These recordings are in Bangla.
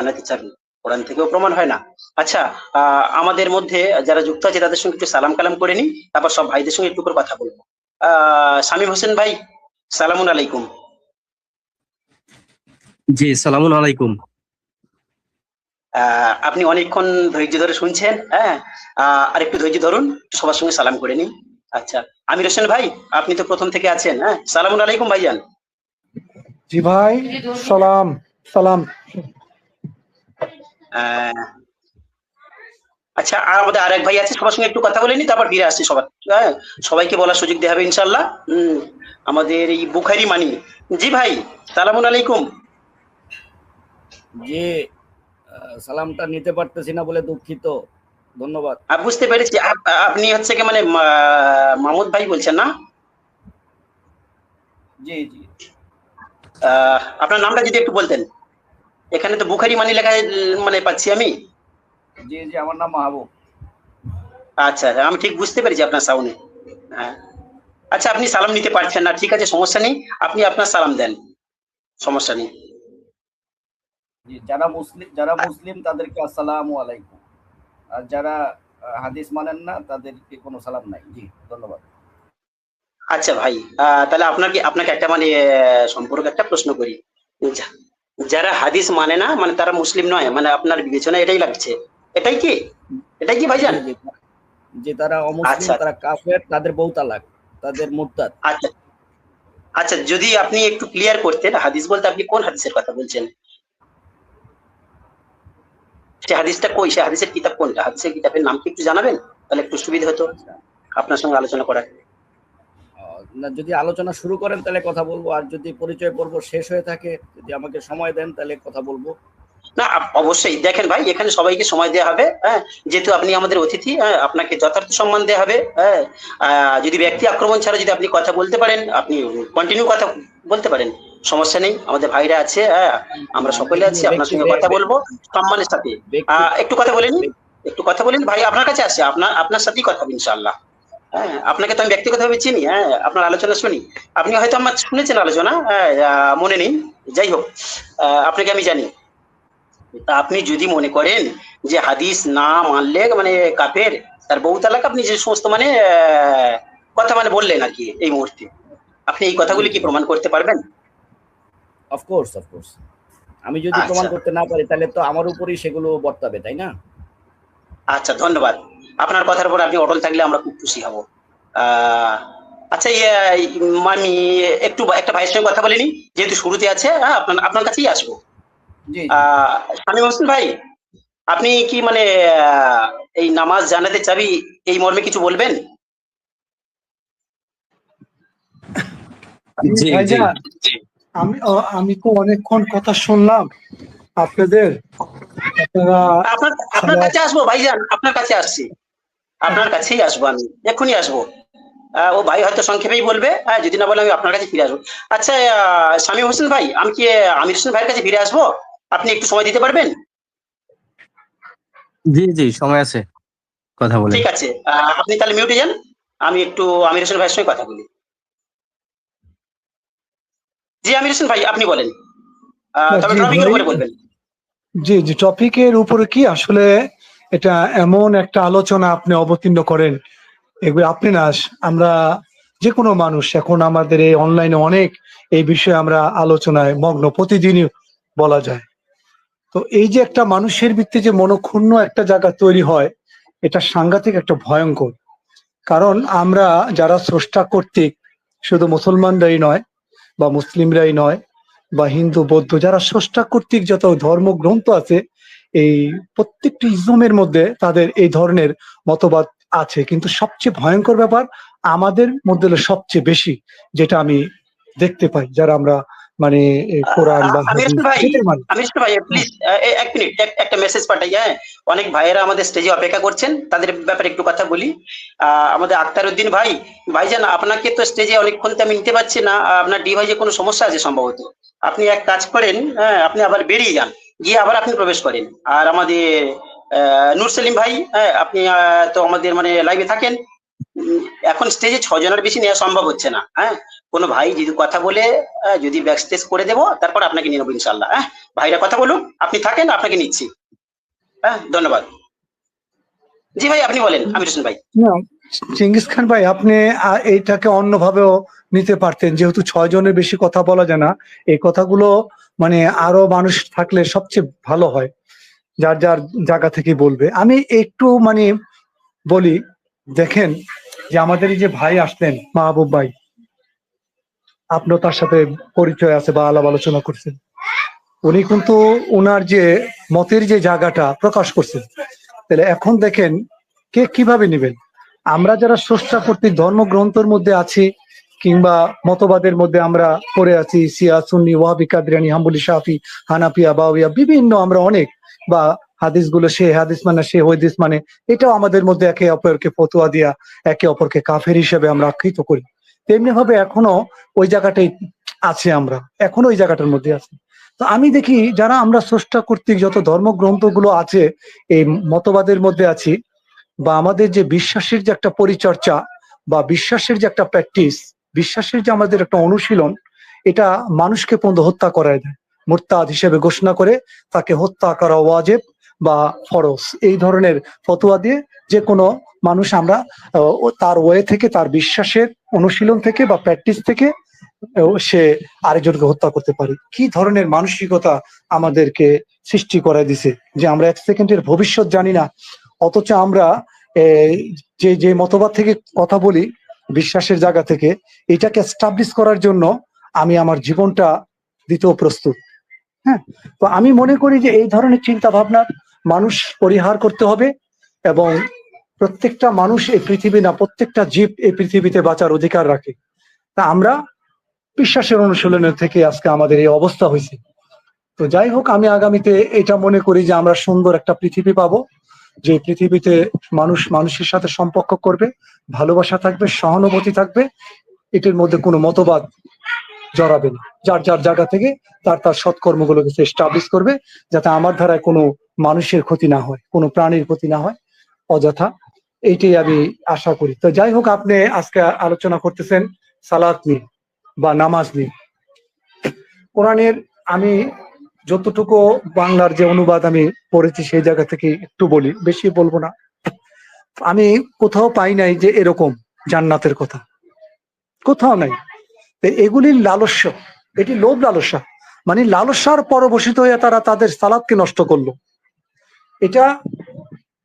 বানাতে চান, কোরআন থেকেও প্রমাণ হয় না। আচ্ছা, আমাদের মধ্যে যারা যুক্ত আছে তাদের সঙ্গে একটু সালাম কালাম করে নিই, তারপর সব ভাইদের সঙ্গে একটু করে কথা বলবো। শামীম হোসেন ভাই, সালামুন আলাইকুম। জি, সালামুন আলাইকুম। আপনি অনেকক্ষণ ধৈর্য ধরে শুনছেন, হ্যাঁ। আর একটু ধৈর্য ধরুন, সবার সঙ্গে সালাম করে নিন। আচ্ছা, আমির হোসেন ভাই, আপনি তো প্রথম থেকে আছেন, হ্যাঁ। সালামুন আলাইকুম ভাইজান। জি ভাই, সালাম সালাম। আচ্ছা, আর আমাদের আরেক ভাই আছে, সবার সঙ্গে একটু কথা বলে নি, তারপর ফিরে আসছি সবার। হ্যাঁ, সবাইকে বলার সুযোগ দেওয়া হবে ইনশাল্লাহ। আমাদের এই বুখারি মানি। জি ভাই, সালামুন আলাইকুম। যে সালামটা নিতে পারতেছি না বলে দুঃখিত, ধন্যবাদ। বুঝতে পেরেছি, আপনি হচ্ছে কি মানে মাহমুদ ভাই বলছেন না? জি জি। আপনার নামটা যদি একটু বলতেন। এখানে তো বুখারি মানি লেখা মানে পাচ্ছি আমি। জি জি, আমার নাম মাহবুব। আচ্ছা, আমি ঠিক বুঝতে পেরেছি আপনার সাউন্ডে। হ্যাঁ, আচ্ছা, আপনি সালাম নিতে পারছেন না, ঠিক আছে, সমস্যা নেই, আপনি আপনার সালাম দেন, সমস্যা নেই। জি, যারা মুসলিম তাদেরকে আসসালামু আলাইকুম, আর যারা হাদিস মানেন না তাদেরকে কোনো সালাম নাই। জি, ধন্যবাদ। আচ্ছা ভাই, তাহলে আপনাকে একটা মানে সম্পর্কে একটা প্রশ্ন করি। যারা হাদিস মানে না, মানে তারা মুসলিম নয়, মানে আপনার বিবেচনা এটাই লাগছে, এটাই কি? এটাই কি ভাইজান? যে তারা অমুসলিম, আচ্ছা, তারা কাফের, তাদের বউ তালাক, তাদের মুরতাদ। আচ্ছা আচ্ছা, যদি আপনি একটু ক্লিয়ার করতেন, হাদিস বলতে আপনি কোন হাদিসের কথা বলছেন? সে হাদিসটা কই, সে হাদিসের কিতাব কোনটা, হাদিসের কিতাবের নাম কি একটু জানাবেন? তাহলে একটু সুবিধা হতো আপনার সঙ্গে আলোচনা করার। না, যদি আলোচনা শুরু করেন তাহলে কথা বলবো, আর যদি পরিচয় পর্ব শেষ হয়ে থাকে, যদি আমাকে সময় দেন তাহলে কথা বলবো। না, অবশ্যই দেখেন ভাই, এখানে সবাইকে সময় দেওয়া হবে, হ্যাঁ, যেহেতু আপনি আমাদের অতিথি, হ্যাঁ, আপনাকে যথার্থ সম্মান দেওয়া হবে, হ্যাঁ। যদি ব্যক্তি আক্রমণ ছাড়া যদি আপনি কথা বলতে পারেন, আপনি কন্টিনিউ কথা বলতে পারেন, সমস্যা নেই, আমাদের ভাইরা আছে, হ্যাঁ, আমরা সকলে আছি, আপনার সঙ্গে কথা বলবো সম্মানের সাথে। একটু কথা বলেন, একটু কথা বলেন ভাই, আপনার কাছে আছে, আপনার সাথেই কথা হবে ইনশাআল্লাহ। হ্যাঁ, আপনাকে তো আমি ব্যক্তিগতভাবে চিনি, হ্যাঁ, আপনার আলোচনা শুনি, আপনি হয়তো আমার শুনেছেন আলোচনা, হ্যাঁ, মনে নেই, যাই হোক, আপনাকে আমি জানি। তা আপনি যদি মনে করেন যে হাদিস না মানলে মানে কাফের, তার বউ তালাক, আপনি যে সমস্ত মানে কথা মানে বললেন আর কি এই মুহূর্তে, আপনি এই কথাগুলি কি প্রমাণ করতে পারবেন? অফকোর্স অফকোর্স, আমি যদি প্রমাণ করতে না পারি তাহলে তো আমার উপরেই সেগুলো বর্তাবে, তাই না? আচ্ছা, ধন্যবাদ, আপনার কথার উপর আপনি অটল থাকলে আমরা খুব খুশি হব। আচ্ছা, আমি একটা ভাইয়ের সঙ্গে কথা বলিনি, যেহেতু শুরুতে আছে, হ্যাঁ, আপনার কাছেই আসবো। শামীম হোসেন ভাই, আপনি কি মানে এই নামাজ জানাতে চাবি এই মর্মে কিছু বলবেন? আমি তো অনেকক্ষণ কথা শুনলাম আপনাদের। আপনার কাছে আসবো ভাইজান, আপনার কাছে আসছি, আপনার কাছেই আসবো, আমি এক্ষুনি আসবো। ও ভাই হয়তো সংক্ষেপেই বলবে, হ্যাঁ, যদি না বলে আমি আপনার কাছে ফিরে আসবো। আচ্ছা, শামীম হোসেন ভাই, আমি কি আমির হোসেন ভাইয়ের কাছে ফিরে আসবো? আপনি একটু সময় দিতে পারবেন? জি জি, সময় আছে, কথা বলেন। ঠিক আছে, আপনি তাহলে মিউটে যান, আমি একটু আমির হোসেন ভাইয়ের সঙ্গে কথা বলি। জি আমির হোসেন ভাই, আপনি বলেন, তবে টপিকের উপরে বলবেন। জি জি, টপিকের উপরে কি আসলে এটা এমন একটা আলোচনা আপনি অবতীর্ণ করেন, এগুলো আপনি না, আমরা যে কোনো মানুষ এখন আমাদের এই অনলাইনে অনেক এই বিষয়ে আমরা আলোচনায় মগ্ন, প্রতিদিনই বলা যায়। তো এই যে একটা মানুষের ভিত্তি যে মনক্ষুণ্ণ একটা জায়গা তৈরি হয়, এটা সাংঘাতিক একটা ভয়ঙ্কর। কারণ আমরা যারা স্রষ্টা কর্তৃক, শুধু মুসলমানরাই নয় বা মুসলিমরাই নয় বা হিন্দু বৌদ্ধ, যারা স্রষ্টা কর্তৃক যত ধর্মগ্রন্থ আছে, এই প্রত্যেকটি ইসলামের মধ্যে তাদের এই ধরনের মতবাদ আছে। কিন্তু সবচেয়ে ভয়ঙ্কর ব্যাপার আমাদের মধ্যে সবচেয়ে বেশি যেটা আমি দেখতে পাই, যারা আমরা মানে কোরআন বা আমির ভাই প্লিজ এক মিনিট, একটা মেসেজ পাঠাই, হ্যাঁ, অনেক ভাইয়েরা আমাদের স্টেজে অপেক্ষা করছেন, তাদের ব্যাপারে একটু কথা বলি। আমাদের আক্তার উদ্দিন ভাইজান, আপনাকে তো স্টেজে অনেকক্ষণ আমি নিতে পারছি না, আপনার ডিভাইসে কোনো সমস্যা আছে সম্ভবত, আপনি এক কাজ করেন, হ্যাঁ, আপনি আবার বেরিয়ে যান, গিয়ে আবার আপনি প্রবেশ করেন। আর আমাদের নূর সেলিম ভাই, হ্যাঁ, আপনি তো আমাদের মানে লাইভে থাকেন, এখন স্টেজে 6 জনের বেশি নেওয়া সম্ভব হচ্ছে না, হ্যাঁ, কোনো ভাই যদি কথা বলে যদি ব্যাকস্টেজ করে দেবো, তারপর আপনাকে নিয়ে নেবো ইনশাল্লাহ। হ্যাঁ, ভাইরা কথা বলুন, আপনি থাকেন, আপনাকে নিচ্ছি। হ্যাঁ, ধন্যবাদ। জি ভাই, আপনি বলেন আমির হোসেন ভাই। না, চেঙ্গিস খান ভাই, আপনি এইটাকে অন্যভাবেও নিতে পারতেন, যেহেতু 6 জনের বেশি কথা বলা যায় না। এই কথাগুলো মানে আরো মানুষ থাকলে সবচেয়ে ভালো হয়, যার যার জায়গা থেকে বলবে। আমি একটু মানে বলি, দেখেন যে আমাদের এই যে ভাই আসলেন মাহবুব ভাই, আপনিও তার সাথে পরিচয় আছে বা আলাপ আলোচনা করছেন। উনি কিন্তু ওনার যে মতের যে জায়গাটা প্রকাশ করছেন। তাহলে এখন দেখেন কে কিভাবে নেবেন। আমরা যারা স্রষ্টা কর্তৃক ধর্মগ্রন্থের মধ্যে আছি কিংবা মতবাদের মধ্যে আমরা পড়ে আছি, শিয়া, সুন্নি, ওয়াহাবি, কাদরিয়ানি, হাম্বলি, শাফি, হানাফিয়া, বাউরিয়া, বিভিন্ন আমরা অনেক, বা হাদিস গুলো সে হাদিস মানে সে হাদিস মানে, এটাও আমাদের মধ্যে একে অপরকে ফতোয়া দিয়া একে অপরকে কাফের হিসেবে আমরা আখ্যায়িত করি। তেমনি ভাবে এখনো ওই জায়গাটাই আছে, আমরা এখনো ওই জায়গাটার মধ্যে আছি। তো আমি দেখি যারা আমরা স্রষ্টা কর্তৃক যত ধর্মগ্রন্থগুলো আছে এই মতবাদের মধ্যে আছি, বা আমাদের যে বিশ্বাসের যে একটা পরিচর্চা বা বিশ্বাসের যে একটা প্র্যাকটিস, বিশ্বাসের যে আমাদের একটা অনুশীলন, এটা মানুষকে পর্যন্ত হত্যা করায় দেয়, মুরতাদ হিসেবে ঘোষণা করে তাকে হত্যা করা ওয়াজিব বা ফরজ, এই ধরনের ফতোয়া দিয়ে যে কোনো মানুষ আমরা তার ওয়ে থেকে, তার বিশ্বাসের অনুশীলন থেকে বা প্র্যাকটিস থেকে সে আরেকজনকে হত্যা করতে পারে। কি ধরনের মানসিকতা আমাদেরকে সৃষ্টি করে দিছে যে আমরা 1 সেকেন্ডের ভবিষ্যৎ জানি না, অথচ আমরা যে যে মতবাদ থেকে কথা বলি, বিশ্বাসের জায়গা থেকে, এটাকে এস্টাবলিশ করার জন্য আমি আমার জীবনটা দিতেও প্রস্তুত। হ্যাঁ, তো আমি মনে করি যে এই ধরনের চিন্তা ভাবনা মানুষ পরিহার করতে হবে, এবং প্রত্যেকটা মানুষ এই পৃথিবী না, প্রত্যেকটা জীব এই পৃথিবীতে বাঁচার অধিকার রাখে। তা আমরা বিশ্বাসের অনুশীলনের থেকে আজকে আমাদের এই অবস্থা হয়েছে। তো যাই হোক, আমি আগামীতে এটা মনে করি যে আমরা সুন্দর একটা পৃথিবী পাবো, যে পৃথিবীতে মানুষ মানুষের সাথে সম্পর্ক করবে, ভালোবাসা থাকবে, সহানুভূতি থাকবে, এটির মধ্যে কোনো মতবাদ জড়াবে না। যার যার জায়গা থেকে তার তার সৎকর্মগুলোকে সে এস্টাবলিশ করবে, যাতে আমার ধারায় কোনো মানুষের ক্ষতি না হয়, কোনো প্রাণীর ক্ষতি না হয় অযথা। এইটাই আমি আশা করি। তো যাই হোক, আপনি আজকে আলোচনা করতেছেন সালাত নিয়ে বা নামাজ নিয়ে। কোরআনের আমি যতটুকু বাংলার যে অনুবাদ আমি পড়েছি সেই জায়গা থেকে একটু বলি, বেশি বলবো না। আমি কোথাও পাই নাই যে এরকম জান্নাতের কথা, কোথাও নাই। এগুলির লালস্য, এটি লোভ লালসা, মানে লালসার পরবশিত হয়ে তারা তাদের সালাদকে নষ্ট করলো। এটা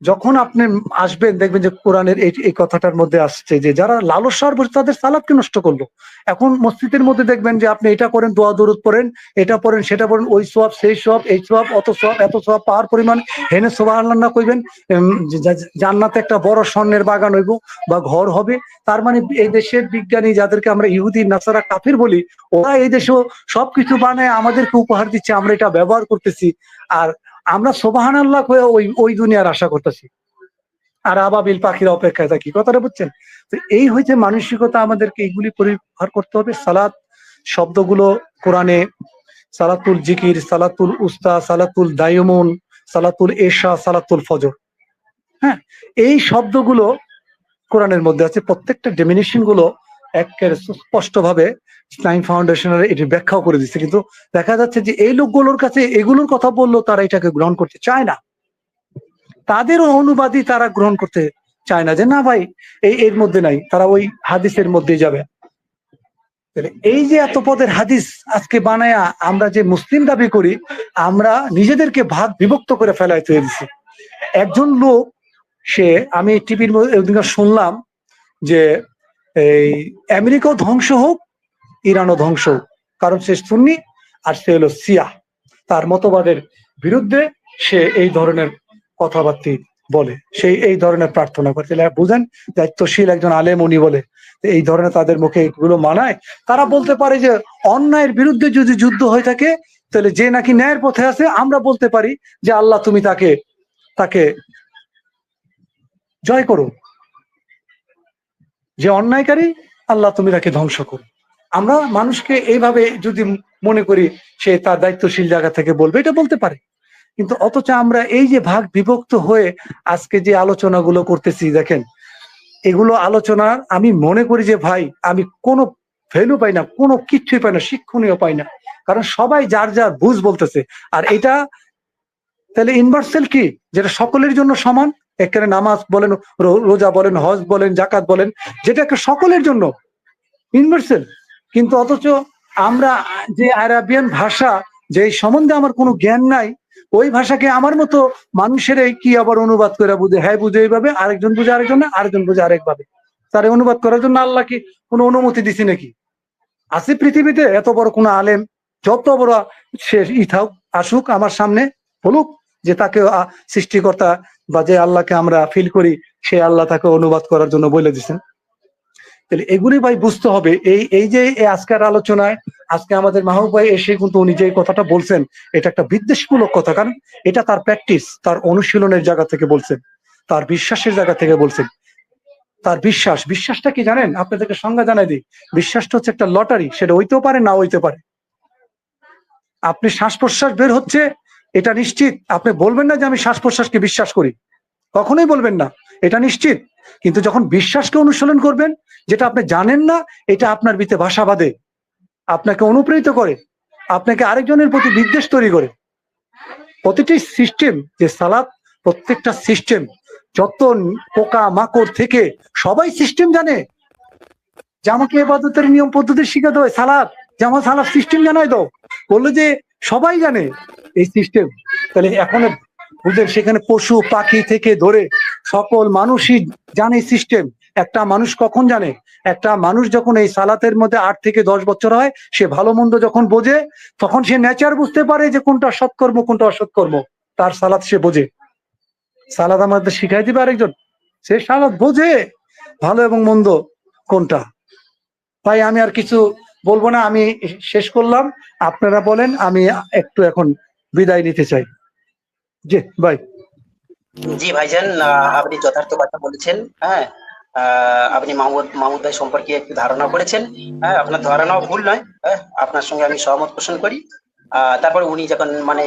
যখন আপনি আসবেন দেখবেন যে কোরআনের এই কথাটার মধ্যে আসছে যে যারা লালসার বসে তাদের সালাদকে নষ্ট করলো। এখন মসজিদের মধ্যে দেখবেন যে আপনি এটা করেন, দোয়া দরুদ পড়েন, এটা পড়েন, সেটা পড়েন, ওই সওয়াব সেই সওয়াব, এই সওয়াব অত সওয়াব এত সওয়াব পাওয়ার পরিমাণ হেনে সুবহানাল্লাহ না কইবেন, জান্নাতে একটা বড় স্বর্ণের বাগান হইব বা ঘর হবে। তার মানে এই দেশের বিজ্ঞানী যাদেরকে আমরা ইহুদি, নাসারা, কাফির বলি, ওরা এই দেশেও সবকিছু বানায় আমাদেরকে উপহার দিচ্ছে, আমরা এটা ব্যবহার করতেছি, আর আমরা সুবহানাল্লাহ হয়ে ওই দুনিয়ার আশা করতেছি, আর আবাবিল পাখির অপেক্ষায় থাকি। কথাটা বুঝছেন? তো এই হয়েছে মানসিকতা, আমাদেরকে এইগুলি পরিহার করতে হবে। সালাত শব্দগুলো কোরআনে সালাতুল জিকির, সালাতুল উস্তা, সালাতুল দায়মুন, সালাতুল এশা, সালাতুল ফজর, হ্যাঁ, এই শব্দগুলো কোরআনের মধ্যে আছে। প্রত্যেকটা ডেমিনেশন গুলো একেবারে স্পষ্ট ভাবে ইসলামিক ফাউন্ডেশনের এটি ব্যাখ্যাও করে দিচ্ছে, কিন্তু দেখা যাচ্ছে যে এই লোকগুলোর কাছে এগুলোর কথা বললেও তারা এটাকে গ্রহণ করতে চায় না, তাদের অনুবাদই তারা গ্রহণ করতে চায় না, যে না ভাই এর মধ্যে নাই, তারা ওই হাদিসের মধ্যে যাবে। এই যে এত পদের হাদিস আজকে বানায়া আমরা যে মুসলিম দাবি করি, আমরা নিজেদেরকে ভাগ বিভক্ত করে ফেলাই তৈরি দিচ্ছি। একজন লোক, সে, আমি টিভির মধ্যে শুনলাম যে এই আমেরিকাও ধ্বংস হোক, ইরানও ধ্বংস হোক, কারণ সে সুন্নি আর সে হলো শিয়া, তার মতবাদের বিরুদ্ধে সে এই ধরনের কথাবার্তা বলে, সেই এই ধরনের প্রার্থনা করে। তাহলে বুঝেন, দায়িত্বশীল একজন আলেম উনি বলে এই ধরনের তাদের মুখে এগুলো মানায়। তারা বলতে পারে যে অন্যায়ের বিরুদ্ধে যদি যুদ্ধ হয়ে থাকে, তাহলে যে নাকি ন্যায়ের পথে আছে, আমরা বলতে পারি যে আল্লাহ তুমি তাকে জয় করো, যে অন্যায়কারী আল্লাহ তুমি তাকে ধ্বংস করো। আমরা মানুষকে এইভাবে যদি মনে করি সে তার দায়িত্বশীল জায়গা থেকে বলবে, এটা বলতে পারে। কিন্তু অথচ আমরা এই যে ভাগ বিভক্ত হয়ে আজকে যে আলোচনাগুলো করতেছি, দেখেন এগুলো আলোচনার, আমি মনে করি যে ভাই, আমি কোনো ভ্যালু পাই না, কোনো কিছুই পাই না, শিক্ষণীয় পাই না, কারণ সবাই যার যার বুঝ বলতেছে। আর এটা তাহলে ইউনিভার্সাল কি, যেটা সকলের জন্য সমান, এখানে নামাজ বলেন, রোজা বলেন, হজ বলেন, জাকাত বলেন, যেটা একটা সকলের জন্য ইউনিভার্সাল। কিন্তু অথচ আমরা যে আরাবিয়ান ভাষা, যে সম্বন্ধে আমার কোনো জ্ঞান নাই, ওই ভাষাকে আমার মতো মানুষের কি আবার অনুবাদ করে বুঝে, হ্যাঁ বুঝে এইভাবে, আরেকজন বুঝে আরেকজন, আরেকজন বুঝে আরেকভাবে। তার অনুবাদ করার জন্য আল্লাহ কি কোনো অনুমতি দিছি নাকি? আছে পৃথিবীতে এত বড় কোন আলেম, যত বড় সে থাক, আসুক আমার সামনে, বলুক যে তাকে সৃষ্টিকর্তা বা যে আল্লাহকে আমরা ফিল করি, সে আল্লাহ তাকে অনুবাদ করার জন্য বলে দিচ্ছেন। তাহলে এগুলি ভাই বুঝতে হবে। এই যে আজকের আলোচনায় আজকে আমাদের মাহবুব ভাই এসে কিন্তু উনি যে কথাটা বলছেন, এটা একটা বিদ্বেষমূলক কথা, কারণ এটা তার প্র্যাকটিস, তার অনুশীলনের জায়গা থেকে বলছেন, তার বিশ্বাসের জায়গা থেকে বলছেন। তার বিশ্বাসটা কি জানেন? আপনাদেরকে সংজ্ঞা জানাই দিই। বিশ্বাসটা হচ্ছে একটা লটারি, সেটা হইতেও পারে না হইতে পারে। আপনি শ্বাস প্রশ্বাস বের হচ্ছে, এটা নিশ্চিত, আপনি বলবেন না যে আমি শ্বাস প্রশ্বাসকে বিশ্বাস করি, কখনোই বলবেন না, এটা নিশ্চিত। কিন্তু যখন বিশ্বাসকে অনুশীলন করবেন, যেটা আপনি জানেন না, এটা আপনার ভিতরে ভাষা বাঁধে, আপনাকে অনুপ্রেরিত করে, আপনাকে আরেকজনের প্রতি বিদ্বেষ তৈরি করে। প্রতিটি সিস্টেম যে সালাত, প্রত্যেকটা সিস্টেম, যত পোকা মাকড় থেকে সবাই সিস্টেম জানে যে আমাকে ইবাদতের নিয়ম পদ্ধতি শিখাতে হয়, সালাত যেমন সালাত সিস্টেম জানাই দাও, বললো যে সবাই জানে এই সিস্টেম। তাহলে এখন বুঝলেন, সেখানে পশু পাখি থেকে ধরে সকল মানুষই জানে সিস্টেম। একটা মানুষ কখন জানে? একটা মানুষ যখন এই সালাতের মধ্যে 8 থেকে 10 বছর হয়, সে ভালো মন্দ যখন বোঝে, তখন সে নেচার বুঝতে পারে যে কোনটা সৎকর্ম কোনটা অসৎকর্ম, তার সালাত সে বোঝে। সালাত আমাদের শিখাই দিবে আরেকজন, সে সালাত বোঝে ভালো এবং মন্দ কোনটা। ভাই আমি আর কিছু বলবো না, আমি শেষ করলাম, আপনারা বলেন, আমি একটু এখন বিদায় নিতে চাই। জি ভাই। জি ভাইজান, আপনি যথার্থ কথা বলেছেন। হ্যাঁ, আপনি মাহমুদ ভাই সম্পর্কে একটু ধারণা করেছেন। হ্যাঁ, আপনার ধারণাও ভুল নয়। হ্যাঁ, আপনার সঙ্গে আমি সহমত পোষণ করি। তারপর উনি যখন মানে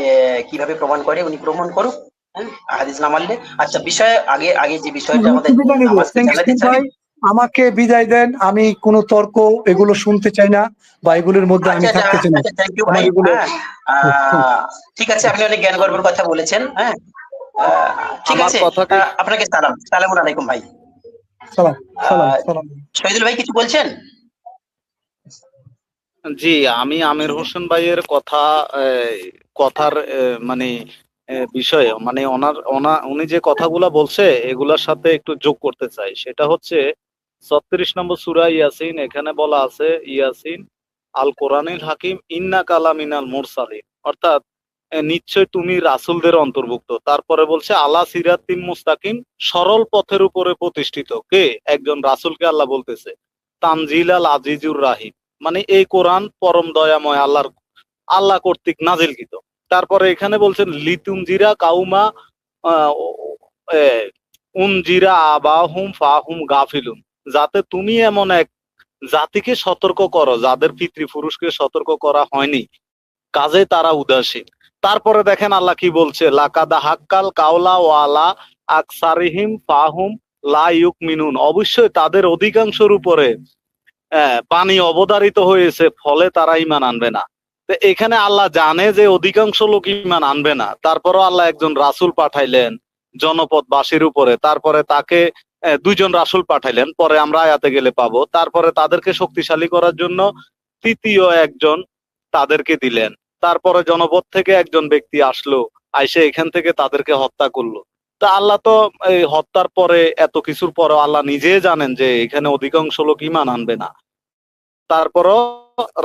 কিভাবে প্রমাণ করে, উনি প্রমাণ করুক। হ্যাঁ, হাদিস না মানলে। আচ্ছা, বিষয় আগে আগে যে বিষয়টা আমাদের বিদায় নিব, নামাজকে জানাতে চাই। ভাই আমাকে বিদায় দেন, আমি কোনো তর্ক এগুলো শুনতে চাই না, বা এগুলোর মধ্যে আমি আচ্ছা আচ্ছা থাকতে চাই না। আচ্ছা, থ্যাংক ইউ আমার ভাই। এগুলো হ্যাঁ, ঠিক আছে, আপনি অনেক জ্ঞান গর্বের কথা বলেছেন। হ্যাঁ, ঠিক আমার আছে। কথা কি? আপনাকে সালামুন আলাইকুম ভাই। সালাম সালাম আহ, সালাম। শহীদুল ভাই কিছু বলছেন? জি, আমি আমির হোসেন ভাইয়ের কথা, কথার মানে বিষয়ে, মানে উনি যে কথাগুলা বলছে এগুলার সাথে একটু যোগ করতে চাই। সেটা হচ্ছে 36 নম্বর সূরা ইয়াসিন, এখানে বলা আছে ইয়াসিন আল কোরআনিল হাকিম ইন্না কালামিনাল মুরসালিন, অর্থাৎ নিশ্চয় তুমি রাসূলদের অন্তর্ভুক্ত। তারপরে বলছে আলা সিরাতিম মুস্তাকিম, সরল পথের উপরে প্রতিষ্ঠিত। কে? একজন রাসূলকে আল্লাহ বলতেছে। তানজিল আল আজিজুর রাহিম, মানে এই কোরআন পরম দয়াময় আল্লাহ কর্তৃক নাজিলকৃত। তারপরে এখানে বলছেন লিতুনজিরা কাউমা উনজিরা আবাহুম ফাহুম গাফিলুন, যাতে তুমি এমন এক জাতিকে সতর্ক করো যাদের পিতৃপুরুষকে সতর্ক করা হয়নি, কাজে তারা উদাসীন। তারপরে দেখেন আল্লাহ কি বলছে, লাকাদা হাক্কাল কাওলা ওয়ালা আকসারিহিম ফাহুম লা ইউকমিনুন, অবশ্যই তাদের অধিকাংশের উপরে পানি অবধারিত হয়েছে, ফলে তারা ঈমান আনবে না। তো এখানে আল্লাহ জানে যে অধিকাংশ লোক ঈমান আনবে না, তারপরও আল্লাহ একজন রাসূল পাঠাইলেন জনপদবাসীর উপরে, তারপরে তাকে 2 জন রাসূল পাঠাইলেন, পরে আমরা আয়াতে গেলে পাবো। তারপরে তাদেরকে শক্তিশালী করার জন্য তৃতীয় একজন তাদেরকে দিলেন। তারপরে জনপদ থেকে একজন ব্যক্তি আসলো, আইসে এখান থেকে তাদেরকে হত্যা করলো। তা আল্লাহ তো এই হত্যার পরে, এত কিছুর পরে আল্লাহ নিজে জানেন যে এখানে অধিকাংশ লোক ঈমান আনবে না। তারপরও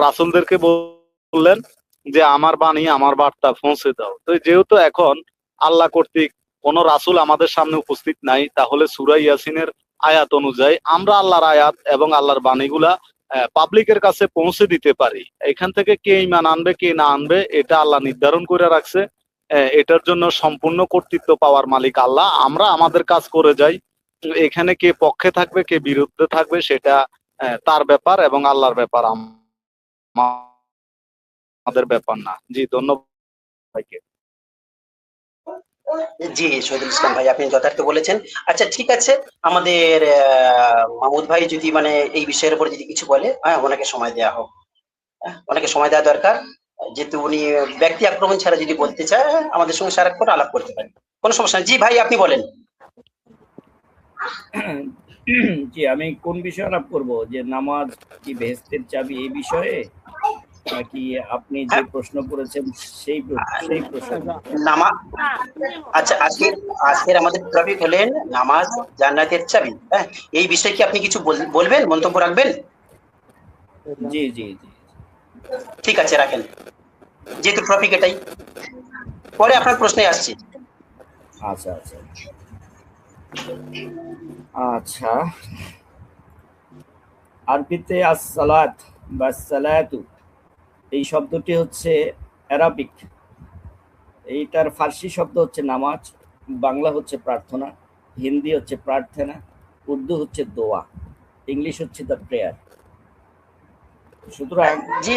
রাসূলদেরকে বললেন যে আমার বাণী আমার বার্তা পৌঁছে দাও। তো যেহেতু এখন আল্লাহ কর্তৃক কোন রাসূল আমাদের সামনে উপস্থিত নাই, তাহলে সূরা ইয়াসিনের আয়াত অনুযায়ী আমরা আল্লাহর আয়াত এবং আল্লাহর বাণীগুলা পাবলিকের কাছে পৌঁছে দিতে পারি। এখান থেকে কে ঈমান আনবে কে না আনবে এটা আল্লাহ নির্ধারণ করে রাখছে। এটার জন্য সম্পূর্ণ কর্তৃত্ব পাওয়ার মালিক আল্লাহ। আমরা আমাদের কাজ করে যাই। এখানে কে পক্ষে থাকবে কে বিরুদ্ধে থাকবে সেটা তার ব্যাপার এবং আল্লাহর ব্যাপার, আমাদের ব্যাপার না। জি, ধন্যবাদ ভাইকে। জি শহীদুল ইসলাম ভাই, আপনি যথার্থ বলেছেন। আচ্ছা ঠিক আছে, আমাদের মাহমুদ ভাই যদি মানে এই বিষয়ের উপর যদি কিছু বলে, হ্যাঁ ওনাকে সময় দেওয়া হোক। হ্যাঁ, ওনাকে সময় দেওয়া দরকার, যেহেতু উনি ব্যক্তি আক্রমণ ছাড়া যদি বলতে চায়, আমাদের সঙ্গে সারাক্ষণ আলাপ করতে পারেন, কোনো সমস্যা নেই। জি ভাই আপনি বলেন। জি, আমি কোন বিষয়ে আলাপ করব, যে নামাজ কি বেহেশতের চাবি এই বিষয়ে, নাকি আপনি যে হ্যাঁ, প্রশ্ন করেছেন সেই প্রশ্ন? নামা আচ্ছা, আজকের আমাদের টপিক হলেন নামাজ জান্নাতের চাবি। হ্যাঁ, এই বিষয়ে কি আপনি কিছু বলবেন, মন্তব্য রাখবেন? জি জি জি। ঠিক আছে, রাখেন, যেহেতু টপিক এটাই। পরে আপনার প্রশ্নে আসছি। আচ্ছা আচ্ছা আচ্ছা। আরবিতে আস-সালাত বা সালাতু এই শব্দটি হচ্ছে অ্যারাবিক। এইটার ফার্সি শব্দ হচ্ছে নামাজ, বাংলা হচ্ছে প্রার্থনা, হিন্দি হচ্ছে প্রার্থনা, উর্দু হচ্ছে দোয়া, ইংলিশ হচ্ছে দ্য প্রেয়ার। সুতরাং জি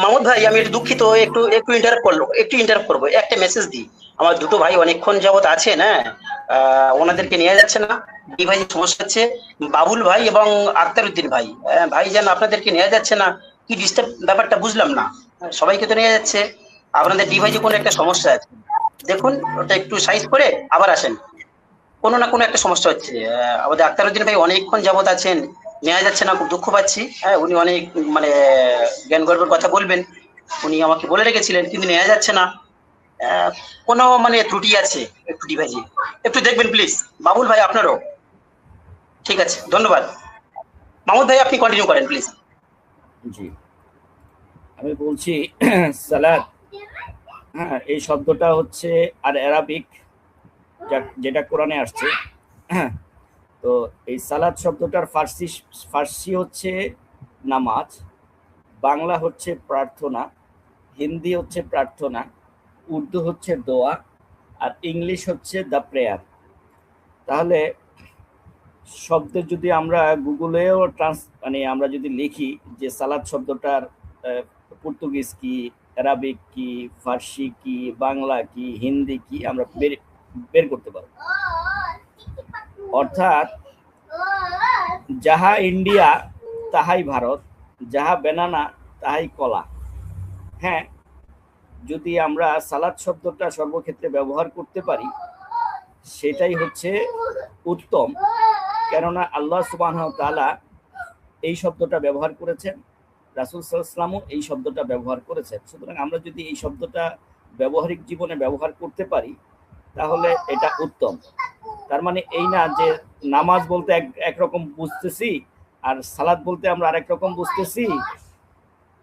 মামুদ ভাই, আমি একটু দুঃখিত, একটু একটু ইন্টারাপ্ট করবো, একটা মেসেজ দিই। আমার দুটো ভাই অনেকক্ষণ যাবত আছেন, হ্যাঁ, ওনাদেরকে নিয়ে যাচ্ছে না। এই ভাই সমস্যা হচ্ছে, বাবুল ভাই এবং আক্তার উদ্দিন ভাই, ভাই যেন আপনাদেরকে নিয়ে যাচ্ছে না, কি ডিস্টার্ব ব্যাপারটা বুঝলাম না। সবাইকে তো নিয়ে যাচ্ছে, আপনাদের ডিভাইসে কোনো একটা সমস্যা আছে, দেখুন ওটা একটু সাইজ করে আবার আসেন। কোনো না কোনো একটা সমস্যা হচ্ছে। আমাদের আক্তার উদ্দিন ভাই অনেকক্ষণ যাবত আছেন, নেওয়া যাচ্ছে না, খুব দুঃখ পাচ্ছি। হ্যাঁ, উনি অনেক মানে জ্ঞান গর্বের কথা বলবেন, উনি আমাকে বলে রেখেছিলেন, কিন্তু নেওয়া যাচ্ছে না। আহ, কোনো মানে ত্রুটি আছে একটু ডিভাইসে, একটু দেখবেন প্লিজ। বাবুল ভাই আপনারও। ঠিক আছে, ধন্যবাদ। মাহমুদ ভাই আপনি কন্টিনিউ করেন প্লিজ। জি, আমি বলছি সালাত, হ্যাঁ, এই শব্দটা হচ্ছে আর অ্যারাবিক, যেটা কোরআনে আসছে। হ্যাঁ, তো এই সালাত শব্দটার ফার্সি হচ্ছে নামাজ, বাংলা হচ্ছে প্রার্থনা, হিন্দি হচ্ছে প্রার্থনা, উর্দু হচ্ছে দোয়া, আর ইংলিশ হচ্ছে দ্য প্রেয়ার। তাহলে শব্দের যদি আমরা গুগলেও মানে আমরা যদি লিখি যে সালাদ শব্দটার পর্তুগিজ কি, অ্যারাবিক কি, ফার্সি কি, বাংলা কি, হিন্দি কি, আমরা বের করতে পারবো। অর্থাৎ যাহা ইন্ডিয়া তাহাই ভারত, যাহা বেনানা তাহাই কলা। হ্যাঁ, যদি আমরা সালাদ শব্দটা সর্বক্ষেত্রে ব্যবহার করতে পারি সেটাই হচ্ছে উত্তম, কেননা আল্লাহ সুবহানাহু ওয়া তাআলা এই শব্দটা ব্যবহার করেছেন, রাসূল সাল্লাল্লাহু আলাইহি ওয়াসাল্লামও এই শব্দটা ব্যবহার করেছেন। সুতরাং আমরা যদি এই শব্দটা ব্যবহারিক জীবনে ব্যবহার করতে পারি তাহলে এটা উত্তম। তার মানে এই না যে নামাজ বলতে একরকম বুঝতেছি আর সালাত বলতে আমরা আরেক রকম বুঝতেছি।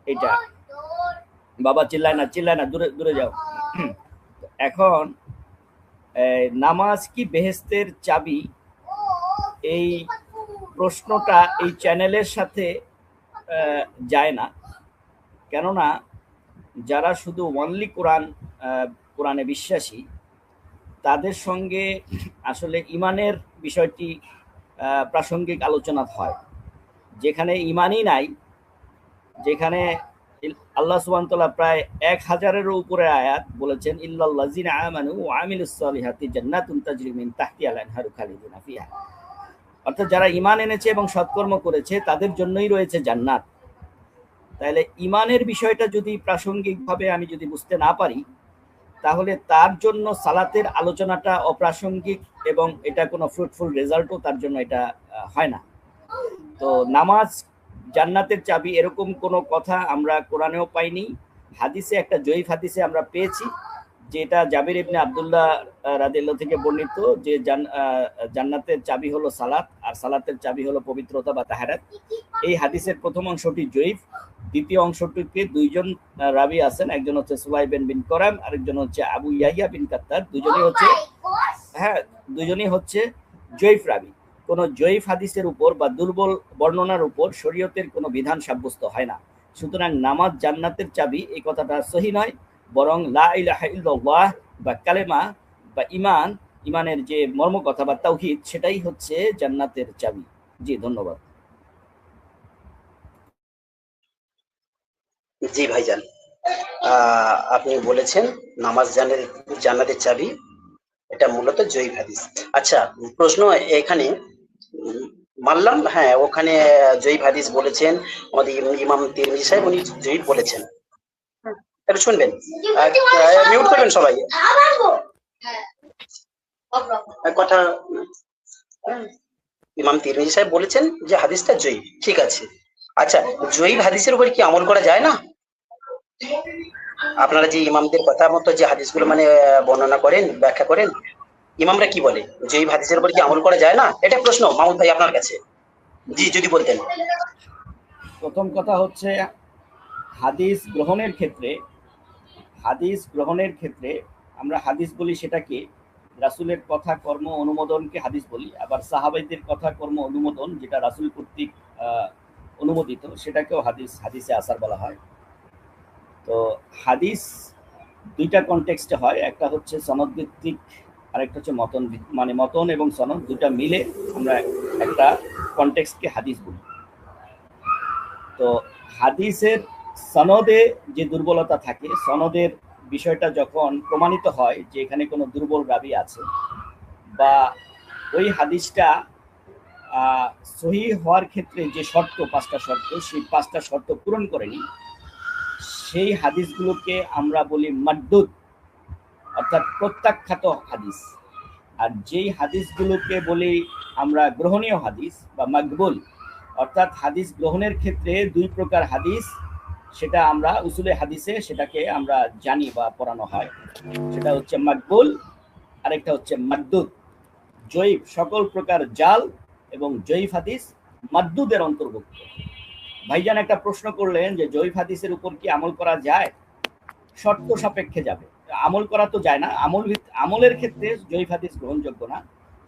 এটা বাবা চিল্লায় না, দূরে দূরে যাও। এখন নামাজ কি বেহেশতের চাবি, এই প্রশ্নটা এই চ্যানেলের সাথে যায় না, কেননা যারা শুধু ওয়ানলি কোরআনে বিশ্বাসী তাদের সঙ্গে আসলে ইমানের বিষয়টি প্রাসঙ্গিক আলোচনা হয়। যেখানে ইমানই নাই, যেখানে আল্লাহ সুবহানাহু ওয়া তাআলা প্রায় 1000-এরও উপরে আয়াত বলেছেন, ইল্লাল্লাযিনা আমানু ওয়া আমিলুস সলিহাতি জান্নাতুন তাজরি মিন তাহতিহাল আনহারু খালিদিনা ফিহা। অর্থাৎ যারা ঈমান এনেছে এবং সৎকর্ম করেছে তাদের জন্যই রয়েছে জান্নাত। তাহলে ঈমানের বিষয়টা যদি প্রাসঙ্গিকভাবে আমি যদি বুঝতে না পারি তাহলে তার জন্য সালাতের আলোচনাটা অপ্রাসঙ্গিক এবং এটা কোনো ফ্রুটফুল রেজাল্টও তার জন্য এটা হয় না। তো নামাজ জান্নাতের চাবি এরকম কোনো কথা আমরা কোরআনেও পাইনি, হাদিসে একটা জয়ীফ হাদিসে আমরা পেয়েছি, যেটা জাবির ইবনে আব্দুল্লাহ রাদিয়াল্লাহু থেকে বর্ণিত, যে জান্নাতের চাবি হলো সালাত আর সালাতের চাবি হলো পবিত্রতা বা তাহারাত। এই হাদিসের প্রথম অংশটি জয়ীফ, দ্বিতীয় অংশটিতে দুইজন রাবি আছেন, একজন হচ্ছে সুলাইমান বিন করাম, আরেকজন হচ্ছে আবু ইয়াহিয়া বিন কাত্তার। দুজনই হচ্ছে জয়ীফ রাবি। কোন জয়ীফ হাদিসের উপর বা দুর্বল বর্ণনার উপর শরীয়তের কোনো বিধান সাব্যস্ত হয় না। সুতরাং নামাজ জান্নাতের চাবি এই কথাটা সহি নয়, বরং লা ইলাহা ইল্লাল্লাহ বা কালেমা বা ইমানের যে মর্ম কথা বা তাওহীদ সেটাই হচ্ছে জান্নাতের চাবি। জি ধন্যবাদ। জি ভাইজান, আপনি বলেছেন নামাজ জান্নাতের চাবি, এটা মূলত জয়ীফ হাদিস। আচ্ছা, প্রশ্ন এখানে মানলাম, হ্যাঁ ওখানে জয়ীফ হাদিস বলেছেন আমাদের ইমাম তিরমিজি সাহেব, উনি জয়ীফ বলেছেন। একটু শুনবেন, মিউট করবেন সবাই কথা। ইমাম তিরমিজি সাহেব বলেছেন যে হাদিসটা জয়ীফ, ঠিক আছে। আচ্ছা, জয়ীফ হাদিসের উপর কি আমল করা যায় না? আপনারা যে ইমামদের কথা মতো যে হাদিসগুলো মানে বর্ণনা করেন, ব্যাখ্যা করেন, ইমামরা কি বলে জয়ীফ হাদিসের উপর কি আমল করা যায় না? এটা প্রশ্ন মাহমুদ ভাই আপনার কাছে, জি যদি বলতেন। প্রথম কথা হচ্ছে হাদিস গ্রহণের ক্ষেত্রে আমরা হাদিস বলি সেটাকে, রাসূলের কথা কর্ম অনুমোদনকে হাদিস বলি, আবার সাহাবাইদের কথা কর্ম অনুমোদন যেটা রাসূল কর্তৃক অনুমোদিত সেটাকেও হাদিসে আসার বলা হয়। তো হাদিস দুইটা কনটেক্সটে হয়, একটা হচ্ছে সনদ ভিত্তিক, আরেকটা হচ্ছে মতন মানে মতন এবং সনদ দুটা মিলে আমরা একটা কনটেক্সটকে হাদিস বলি। তো হাদিসের সনদে যে দুর্বলতা থাকে, সনদের বিষয়টা যখন প্রমাণিত হয় যে এখানে কোনো দুর্বল রাবি আছে বা ওই হাদিসটা সহিহ হওয়ার ক্ষেত্রে যে শর্ত, 5টা শর্ত, সেই 5টা শর্ত পূরণ করেনি, সেই হাদিসগুলোকে আমরা বলি মারদুদ, অর্থাৎ প্রত্যাখ্যাত হাদিস। আর যেই হাদিসগুলোকে বলি আমরা গ্রহণীয় হাদিস বা মাকবুল, অর্থাৎ হাদিস গ্রহণের ক্ষেত্রে 2 প্রকার হাদিস, সেটা আমরা উসুলে হাদিসে সেটাকে আমরা জানি বা পড়ানো হয়। সেটা হচ্ছে মাকবুল, আরেকটা হচ্ছে মারদুদ। জয়ীফ, সকল প্রকার জাল এবং জয়ীফ হাদিস মারদুদের অন্তর্ভুক্ত। ভাইজান একটা প্রশ্ন করলেন যে জয়ীফ হাদিসের উপর কি আমল করা যায়? শর্ত সাপেক্ষে যাবে, আমল করা তো যায় না। আমলের ক্ষেত্রে জয়ীফ হাদিস গ্রহণযোগ্য না।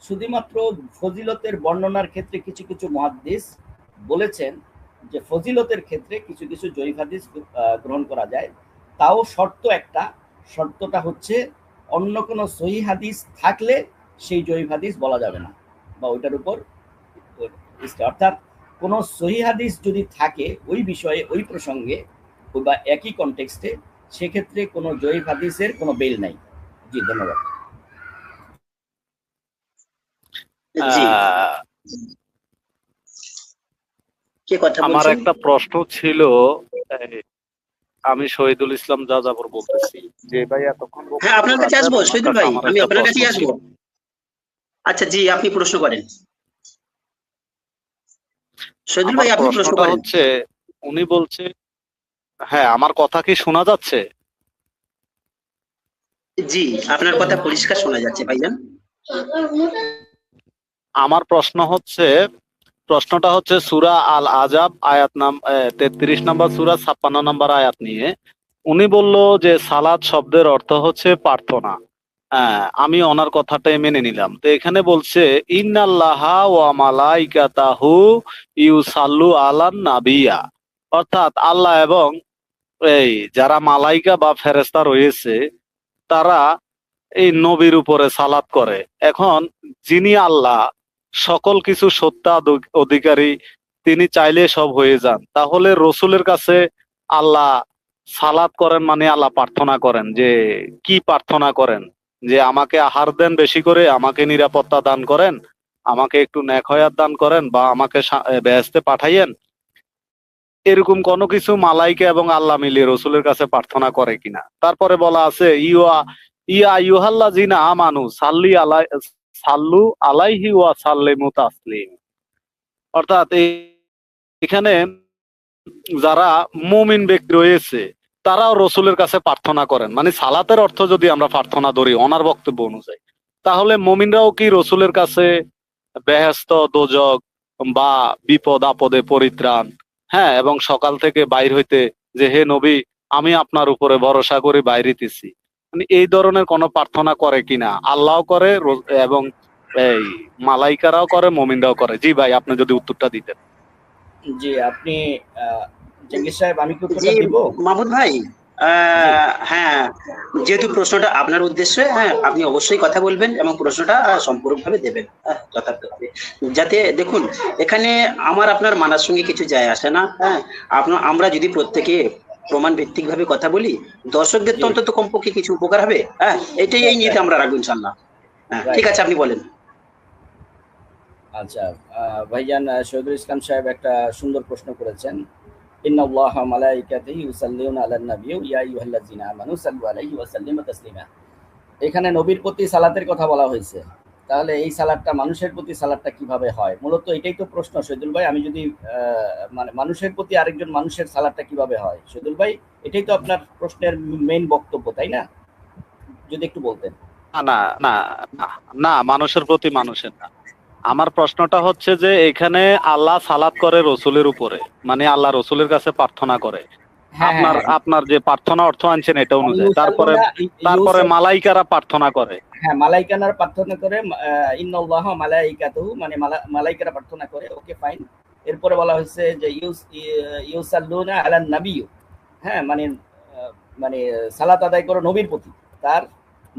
শুধুমাত্র ফজিলতের বর্ণনার ক্ষেত্রে কিছু কিছু মুহাদ্দিস বলেছেন যে ফজিলতের ক্ষেত্রে কিছু কিছু জয়ীফ হাদিস গ্রহণ করা যায়। তাও শর্ত একটা, শর্তটা হচ্ছে অন্য কোনো সহিহ হাদিস থাকলে সেই জয়ীফ হাদিস বলা যাবে না বা ওইটার উপর, অর্থাৎ কোনো সহিহ হাদিস যদি থাকে ওই বিষয়ে, ওই প্রসঙ্গে বা একই কনটেক্সটে, সেক্ষেত্রে কোনো জয়ীফ হাদিসের কোনো বেল নাই। জি, ধন্যবাদ। আমার একটা প্রশ্ন ছিল, আমি শহীদুল ইসলাম যাযাবর বলতেছি। যে ভাই এতক্ষণ, হ্যাঁ আপনার কাছে আসবো শহীদুল ভাই, আমি আপনার কাছেই আসবো। আচ্ছা জি, আপনি প্রশ্ন করেন শহীদুল ভাই, আপনি প্রশ্ন করেন। হচ্ছে উনি বলছে, হ্যাঁ আমার কথা কি শোনা যাচ্ছে? জি, আপনার কথা পরিষ্কার শোনা যাচ্ছে ভাইজান। আমার প্রশ্নটা হচ্ছে সূরা আল আজাব আয়াত 33 নম্বর সূরা 56 নম্বর আয়াত নিয়ে। উনি বলল যে সালাত শব্দের অর্থ হচ্ছে প্রার্থনা। আমি ওনার কথাটাই মেনে নিলাম। তো এখানে বলছে ইন্নাল্লাহা ওয়া মালাইকাতাহু ইউসাল্লু আলান নাবিয়্যা, অর্থাৎ আল্লাহ এবং এই যারা মালাইকা বা ফেরেশতা রয়েছে তারা এই নবীর উপরে সালাত করে। এখন যিনি আল্লাহ, সকল কিছু সত্তা অধিকারী, তিনি চাইলে সব হয়ে যান, তাহলে রসুলের কাছে আল্লাহ সালাত করেন মানে আল্লাহ প্রার্থনা করেন। যে কি প্রার্থনা করেন? যে আমাকে আহার দেন বেশি করে, আমাকে নিরাপত্তা দান করেন, আমাকে একটু নেক হয়াত দান করেন, বা আমাকে বেহেশতে পাঠাইয়েন। এরকম কোনো কিছু মালাইকা এবং আল্লাহ মিলিয়ে রসুলের কাছে প্রার্থনা করে কিনা? তারপরে বলা আছে ইয়া আইয়ুহাল্লাযিনা আমানু সাল্লু আলাইহি ওয়া সাল্লিমু তাসলিম, অর্থাৎ এখানে যারা মুমিন ব্যক্তি রয়েছে তারাও রসুলের কাছে প্রার্থনা করেন। মানে সালাতের অর্থ যদি আমরা প্রার্থনা ধরি ওনার বক্তব্য অনুযায়ী, তাহলে মুমিনরাও কি রসুলের কাছে বেহেশত, দোজখ বা বিপদ আপদে পরিত্রাণ, হ্যাঁ, এবং সকাল থেকে বাইর হইতে যে হে নবী আমি আপনার উপরে ভরসা করে বাইরিতেছি, মানে এই ধরনের কোনো প্রার্থনা করে কিনা? আল্লাহও করে এবং এই মালাইকারাও করে, মুমিনরাও করে। জি ভাই, আপনি যদি উত্তরটা দিতেন। জি, আপনি জাঙ্গির সাহেব, আমি কি উত্তরটা দিব? মাহমুদ ভাই, হ্যাঁ যেহেতু প্রশ্নটা আপনার উদ্দেশ্যে, হ্যাঁ আপনি অবশ্যই কথা বলবেন এবং প্রশ্নটা সম্পূর্ণভাবে দেবেন যথার্থভাবে। যাতে দেখুন, এখানে আমার আপনার মানার সঙ্গে কিছু যায় আসে না। হ্যাঁ, আমরা যদি প্রত্যেকে প্রমাণ ভিত্তিক ভাবে কথা বলি, দর্শকদের তো অন্তত কমপক্ষে কিছু উপকার হবে। হ্যাঁ, এই নিয়ে আমরা রাখবো ইনশাল্লাহ। হ্যাঁ, Right. ঠিক আছে, আপনি বলেন। আচ্ছা, ভাইজান শহীদুল ইসলাম সাহেব একটা সুন্দর প্রশ্ন করেছেন। ইন্নাল্লাহা ওয়া মালাইকাতিহি ইউসাল্লিউনা আলান নাবী ইয়া আইয়ুহাল্লাযীনা আমানু সাল্লু আলাইহি ওয়া সাল্লিমু তাসলিমা। এখানে নবীর প্রতি সালাতের কথা বলা হয়েছে, তাহলে এই সালাতটা মানুষের প্রতি সালাতটা কিভাবে হয়? মূলত এটাই তো প্রশ্ন শহীদুল ভাই। আমি যদি মানে মানুষের প্রতি আরেকজন মানুষের সালাতটা কিভাবে হয় শহীদুল ভাই, এটাই তো আপনার প্রশ্নের মেইন বক্তব্য, তাই না? যদি একটু বলতেন। না না না না, মানুষের প্রতি মানুষের না। আমার প্রশ্নটা হচ্ছে যে এখানে আল্লাহ সালাত করে রসুলের উপরে, মানে আল্লাহ রসুলের কাছে প্রার্থনা করে। হ্যাঁ, আপনার হ্যাঁ, আপনার যে প্রার্থনা অর্থ আনছেন এটা অনুযায়ী, তারপরে তারপরে মালাইকারা প্রার্থনা করে। হ্যাঁ, মালাইকানার প্রার্থনা করে, ইন্নাল্লাহা মালাইকাতুহু, মানে মালাইকারা প্রার্থনা করে, ওকে ফাইন। এরপরে বলা হয়েছে যে ইউসাল্লুনা আলান নাবিয়্যু, হ্যাঁ, মানে মানে সালাত আদায় করো নবীর প্রতি, তার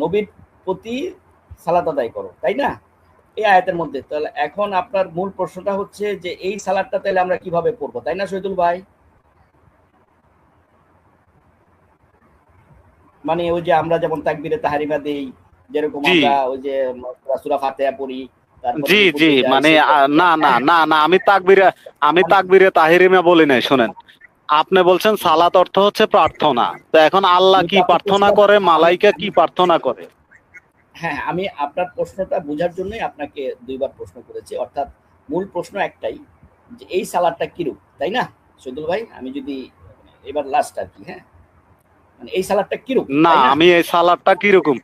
নবীর প্রতি সালাত আদায় করো, তাই না? এই আয়াতের মধ্যে। তাহলে এখন আপনার মূল প্রশ্নটা হচ্ছে যে এই সালাতটা তাহলে আমরা কিভাবে পড়বো, তাই না শহীদুল ভাই? মানে ওই যে আমরা যেমন তাকবীরে তাহরিমা দেই, যেরকম জি আমরা ওই যে সূরা ফাতিহা পড়ি, তারপরে জি জি, রুকুতে যাই, মানে সেজদাতে না না যাই। না না, আমি তাকবীরে তাহরিমা বলি নাই, শুনেন। আপনি বলছেন সালাত অর্থ হচ্ছে প্রার্থনা, তো এখন আল্লাহ আমি তো কি আপনার প্রার্থনা প্রশ্ন করে, আমি মালাইকা কি প্রার্থনা করে? হ্যাঁ, আমি আপনার প্রশ্নটা বোঝার জন্যই আপনাকে দুইবার প্রশ্ন করেছি। অর্থাৎ মূল প্রশ্ন একটাই, যে এই সালাদটা কিরূপ, তাই না শহীদুল ভাই? আমি যদি এবার লাস্ট আর কি, হ্যাঁ, মানে এই সালাদটা কিরূপ, না, তাই না? আমি এই সালাদটা কিরকম,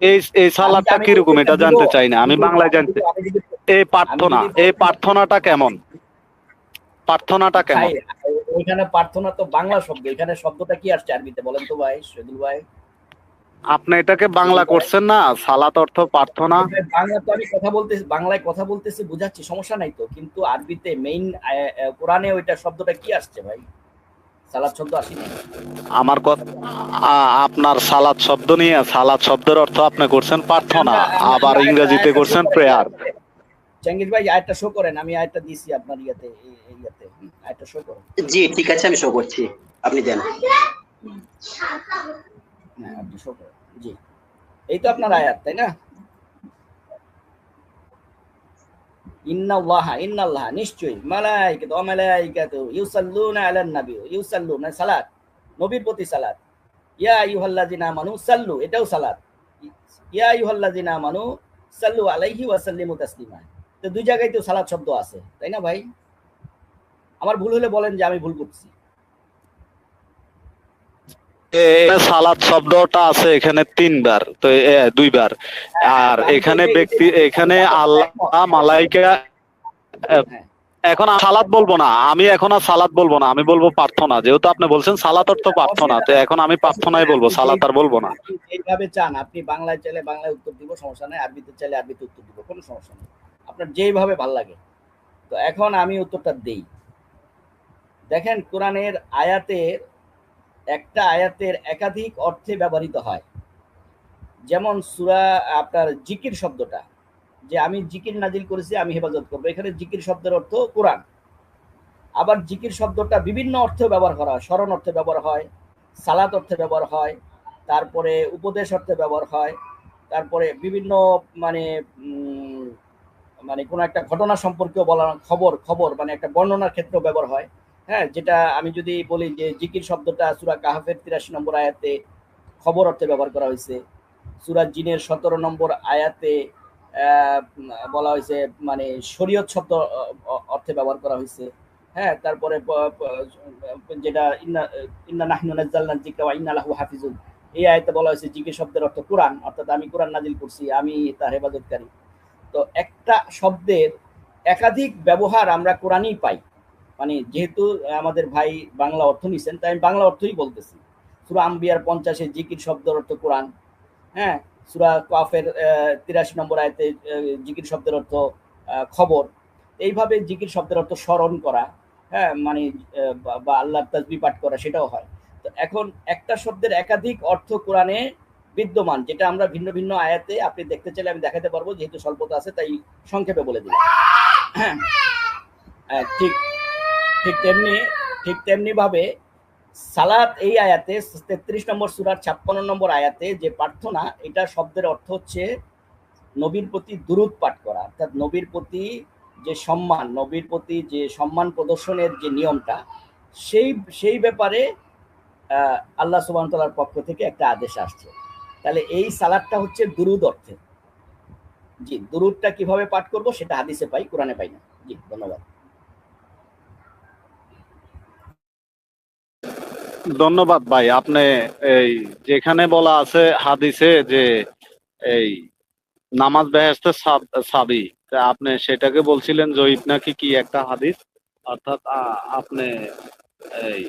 এই আমি সালাদটা আমি কিরকম উত্তরটা এটা দিব, জানতে চাই না, আমি কিন্তু বাংলায় আমি জানতে। যদি আমি যদি এই আমি প্রার্থনা, যদি এই বলি, প্রার্থনাটা কেমন, প্রার্থনাটা ভাই কেমন? ওইখানে প্রার্থনা তো বাংলা শব্দ, এখানে শব্দটা কি আসছে আরবিতে বলেন তো ভাই শহীদুল ভাই? আপনি এটাকে বাংলা শহীদুল ভাই, করছেন না, সালাত অর্থ প্রার্থনা। বাংলা তো আমি কথা বলতেছি, বাংলায় কথা বলতেছি, বুঝাচ্ছি, সমস্যা নাই তো, কিন্তু আরবিতে মেইন কোরআনে ওইটা শব্দটা কি আসছে ভাই? সালাদ শব্দ আসেনি। আমার কথা, আপনার সালাত শব্দ নিয়ে, সালাত শব্দের অর্থ আপনি করছেন প্রার্থনা, আবার ইংরেজিতে করছেন প্রেয়ার। চেঙ্গিস ভাই আয়াতটা শো করেন, আমি আয়াতটা দিছি আপনার ইয়াতে, এই ইয়াতে আয়াতটা শো করেন। জি ঠিক আছে, আমি শো করছি, আপনি দেন। হ্যাঁ, আপনি শো করেন। জি, এই তো আপনার আয়াত, তাই না? ইন্নাল্লাহা নিশ্চয়ই, মালাইকাতু ওয়া মালাইকাতু ইউসাল্লুনা আলান নাবী, ইউসাল্লু মানে সালাত, নবীর প্রতি সালাত। ইয়া আইয়ুহাল্লাযিনা আমানু সাল্লু, এটাও সালাত। ইয়া আইয়ুহাল্লাযিনা আমানু সাল্লু আলাইহি ওয়া সাল্লিমু তাসলিমা। তো দুই জায়গায় তো সালাত শব্দ আছে, তাই না ভাই? আমার ভুল হলে বলেন যে আমি ভুল করছি। সালাত শব্দটা আছে এখানে 3 বার, তো 2 বার। আর এখানে ব্যক্তি, এখানে আল্লাহ, মালাইকা। হ্যাঁ, এখন সালাত বলবো না আমি, এখন আর সালাত বলবো না, আমি বলবো প্রার্থনা, যেহেতু আপনি বলছেন সালাত অর্থ প্রার্থনা, তো এখন আমি প্রার্থনাই বলবো, সালাত আর বলবো না। আপনি যেভাবে চান, আপনি বাংলায় চাইলে বাংলায় উত্তর দিব, সমস্যা নাই। আরবিতে চাইলে আরবিতে উত্তর দিব, কোনো সমস্যা নেই, আপনার যেইভাবে ভাল লাগে। তো এখন আমি উত্তরটা দেই। দেখেন, কোরআনের আয়াতের একটা আয়াতের একাধিক অর্থে ব্যবহৃত হয়। যেমন সূরা আপনার জিকির শব্দটা, যে আমি জিকির নাজিল করেছি, আমি হেফাজত করবো, এখানে জিকির শব্দের অর্থ কোরআন। আবার জিকির শব্দটা বিভিন্ন অর্থে ব্যবহার করা হয়, স্মরণ অর্থে ব্যবহার হয়, সালাত অর্থে ব্যবহার হয়, তারপরে উপদেশ অর্থে ব্যবহার হয়, তারপরে বিভিন্ন মানে মানে কোনো একটা ঘটনা সম্পর্কেও বলা, খবর মানে একটা বর্ণনার ক্ষেত্রেও ব্যবহার হয়। হ্যাঁ, যেটা আমি যদি বলি যে জিকির শব্দটা সূরা কাহফের ৮৩ নম্বর আয়াতে খবর অর্থে ব্যবহার করা হয়েছে, সূরা জিনের ১৭ নম্বর আয়াতে বলা হয়েছে মানে শরীয়ত শব্দ অর্থে ব্যবহার করা হয়েছে। হ্যাঁ, তারপরে যেটা ইন্না নাহনু নাযালনা যিকরা ওয়া ইন্না লাহু হাফিজুন, এই আয়াতে বলা হয়েছে জিকির শব্দের অর্থ কোরআন, অর্থাৎ আমি কোরআন নাজিল করছি, আমি তার হেফাজতকারী। তো একটা শব্দের একাধিক ব্যবহার আমরা কোরআনেই পাই। মানে যেহেতু আমাদের ভাই বাংলা অর্থ নিছেন, তাই আমি বাংলা অর্থই বলতেছি। সূরা আম্বিয়ার ৫০-এ জিকির শব্দের অর্থ কোরআন। হ্যাঁ, সূরা কাফের ৮৩ নম্বর আয়াতে জিকির শব্দের অর্থ খবর। এইভাবে জিকির শব্দের অর্থ স্মরণ করা, হ্যাঁ, মানে বা আল্লাহর তাসবিহ পাঠ করা, সেটাও হয়। তো এখন একটা শব্দের একাধিক অর্থ কোরআনে বিদ্যমান, যেটা আমরা ভিন্ন ভিন্ন আয়াতে আপনি দেখতে চাইলে আমি দেখাতে পারবো, যেহেতু স্বল্পতা আছে তাই সংক্ষেপে বলে দিলাম। ঠিক ঠিক তেমনি ঠিক তেমনি ভাবে সালাত এই আয়াতে ৩৩ নম্বর সূরার ৫৬ নম্বর আয়াতে যে প্রার্থনা, এটা শব্দের অর্থ হচ্ছে নবীর প্রতি দুরূদ পাঠ করা, অর্থাৎ নবীর প্রতি যে সম্মান, নবীর প্রতি যে সম্মান প্রদর্শনের যে নিয়মটা, সেই সেই ব্যাপারে আল্লাহ সুবহানাহু ওয়া তাআলার পক্ষ থেকে একটা আদেশ আসছে। তাহলে এই সালাদটা হচ্ছে দুরূদ অর্থে। জি, দুরূদটা কিভাবে পাঠ করব সেটা হাদিসে পাই, কোরআনে পাই না। জি, ধন্যবাদ। ধন্যবাদ ভাই। আপনি এই যেখানে বলা আছে হাদিসে যে এই নামাজ বেহেশতের চাবি, তা আপনি সেটাকে বলছিলেন জয়ীফ নাকি কি একটা হাদিস, অর্থাৎ আপনি এই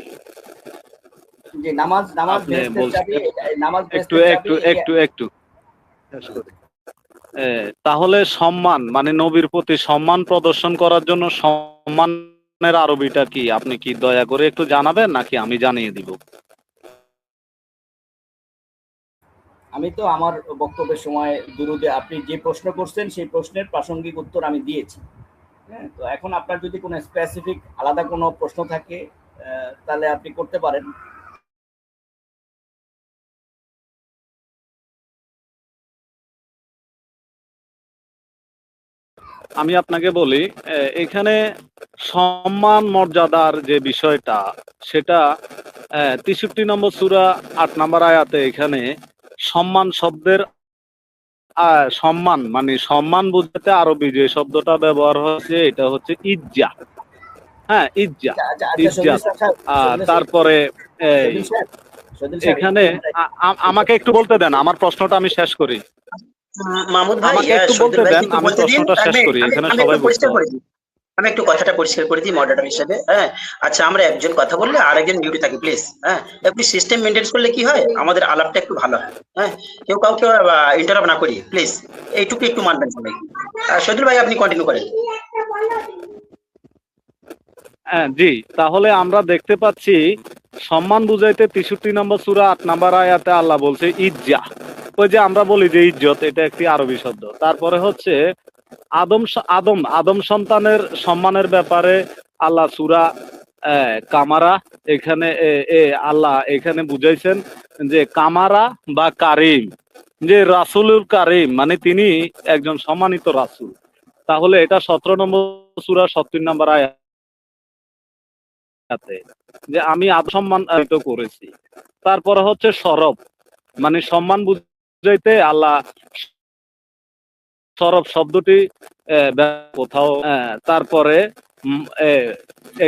যে নামাজ নামাজ আপনি বেহেশতের চাবি, বলছিলেন নামাজ একটু বেহেশতের একটু চাবি। একটু একটু শেষ করি। তাহলে সম্মান মানে নবীর প্রতি সম্মান প্রদর্শন করার জন্য সম্মানের আরবিটা কি আপনি কি দয়া করে একটু জানাবেন নাকি আমি জানিয়ে দিব? আমি তো আমার বক্তব্যের সময় দুরুদে আপনি যে প্রশ্ন করছেন সেই প্রশ্নের প্রাসঙ্গিক উত্তর আমি দিয়েছি। হ্যাঁ, তো এখন আপনার যদি কোনো স্পেসিফিক আলাদা কোনো প্রশ্ন থাকে তাহলে আপনি করতে পারেন। আমি আপনাকে বলি, এখানে সম্মান মর্যাদার যে বিষয়টা, সেটা 63 নম্বর সূরা 8 নম্বর আয়াতে এখানে সম্মান শব্দের সম্মান মানে সম্মান বুঝতে আরবি যে শব্দটা ব্যবহার হচ্ছে এটা হচ্ছে ইজ্জা। হ্যাঁ, ইজ্জা, আচ্ছা আচ্ছা, ইজ্জাত। তারপরে এই সদিল সাহেব এখানে আমাকে একটু বলতে দেন, আমার প্রশ্নটা আমি শেষ করি। মাহমুদ ভাই, আমাকে একটু সজল বলতে ভাইকে দেন, একটু আমি বলতে দিন। প্রশ্নটা শেষ করি, এখানে আমি সবাই একটু বুঝতে পরিষ্কার করে হবে। দিই, আমি একটু কথাটা পরিষ্কার করে দিই মডারেটর হিসেবে। হ্যাঁ, আচ্ছা, আমরা একজন কথা বললে আরেকজন মিউটে থাকি প্লিজ। হ্যাঁ, একটু সিস্টেম মেনটেন করলে কি হয়, আমাদের আলাপটা একটু ভালো হয়। হ্যাঁ, কেউ কাউকে ইন্টারাপ্ট না করি প্লিজ, এইটুকু একটু মানবেন সবাই। সজল ভাই, আপনি কন্টিনিউ করেন। হ্যাঁ জি, তাহলে আমরা দেখতে পাচ্ছি সম্মান বুঝাইতে 63 নম্বর সূরা 8 নম্বর আয়াতে আল্লাহ বলছে ইজ্জা। ওই যে আমরা বলি যে ইজ্জত, এটা একটি আরবি শব্দ। তারপরে হচ্ছে আদম সন্তানের সম্মানের ব্যাপারে আল্লাহ সূরা কামারা, এখানে আল্লাহ এখানে বুঝাইছেন যে কামারা বা কারিম, যে রাসূলুল কারিম মানে তিনি একজন সম্মানিত রাসূল। তাহলে এটা 17 নম্বর সূরা 70 নম্বর আয়াত, যে আমি সম্মানিত করেছি। তারপরে হচ্ছে সরব মানে সম্মান বুঝাইতে আল্লাহ সরব শব্দটি কোথাও, তারপরে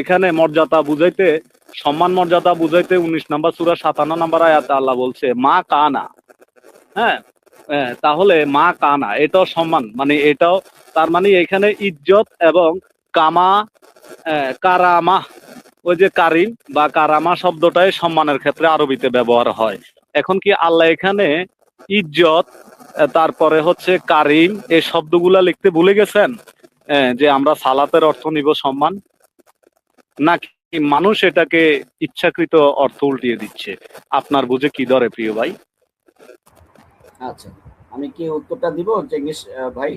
এখানে মর্যাদা বুঝাইতে, সম্মান মর্যাদা বুঝাইতে 19 নম্বর সূরা 57 নম্বর আয়াতে আল্লাহ বলছে মা কানা। হ্যাঁ, তাহলে মা কানা এটাও সম্মান মানে এটাও, তার মানে এখানে ইজ্জত এবং কামা কারামা, ওই যে কারিম বা কারামা শব্দটাই সম্মানের ক্ষেত্রে আরবিতে ব্যবহার হয়। এখন কি আল্লাহ এখানে ইজ্জত তারপরে হচ্ছে কারিম এই শব্দগুলা লিখতে ভুলে গেছেন যে আমরা সালাতের অর্থ নিব সম্মান, নাকি মানুষ এটাকে ইচ্ছাকৃত অর্থ উল্টিয়ে দিচ্ছে? আপনার বুঝে কি ধরে প্রিয় ভাই? আচ্ছা, আমি কি উত্তরটা দিব চেঙ্গিস ভাই?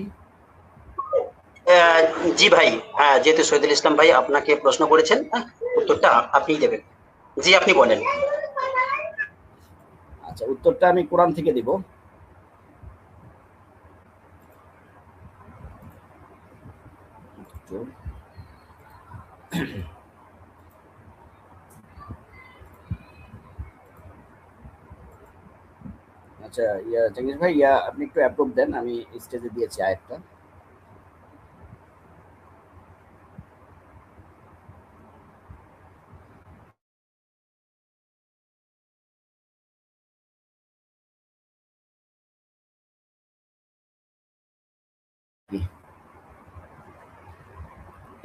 জি ভাই, হ্যাঁ, যেহেতু শহীদুল ইসলাম ভাই আপনাকে প্রশ্ন করেছেন, হ্যাঁ, উত্তরটা আপনিই দেবেন। জি, আপনি বলেন। আচ্ছা, উত্তরটা আমি কোরআন থেকে দিব। আচ্ছা, চেঙ্গিস ভাই, আপনি একটু অ্যাপ্রুভ দেন, আমি স্টেজে দিয়েছি আয়াতটা।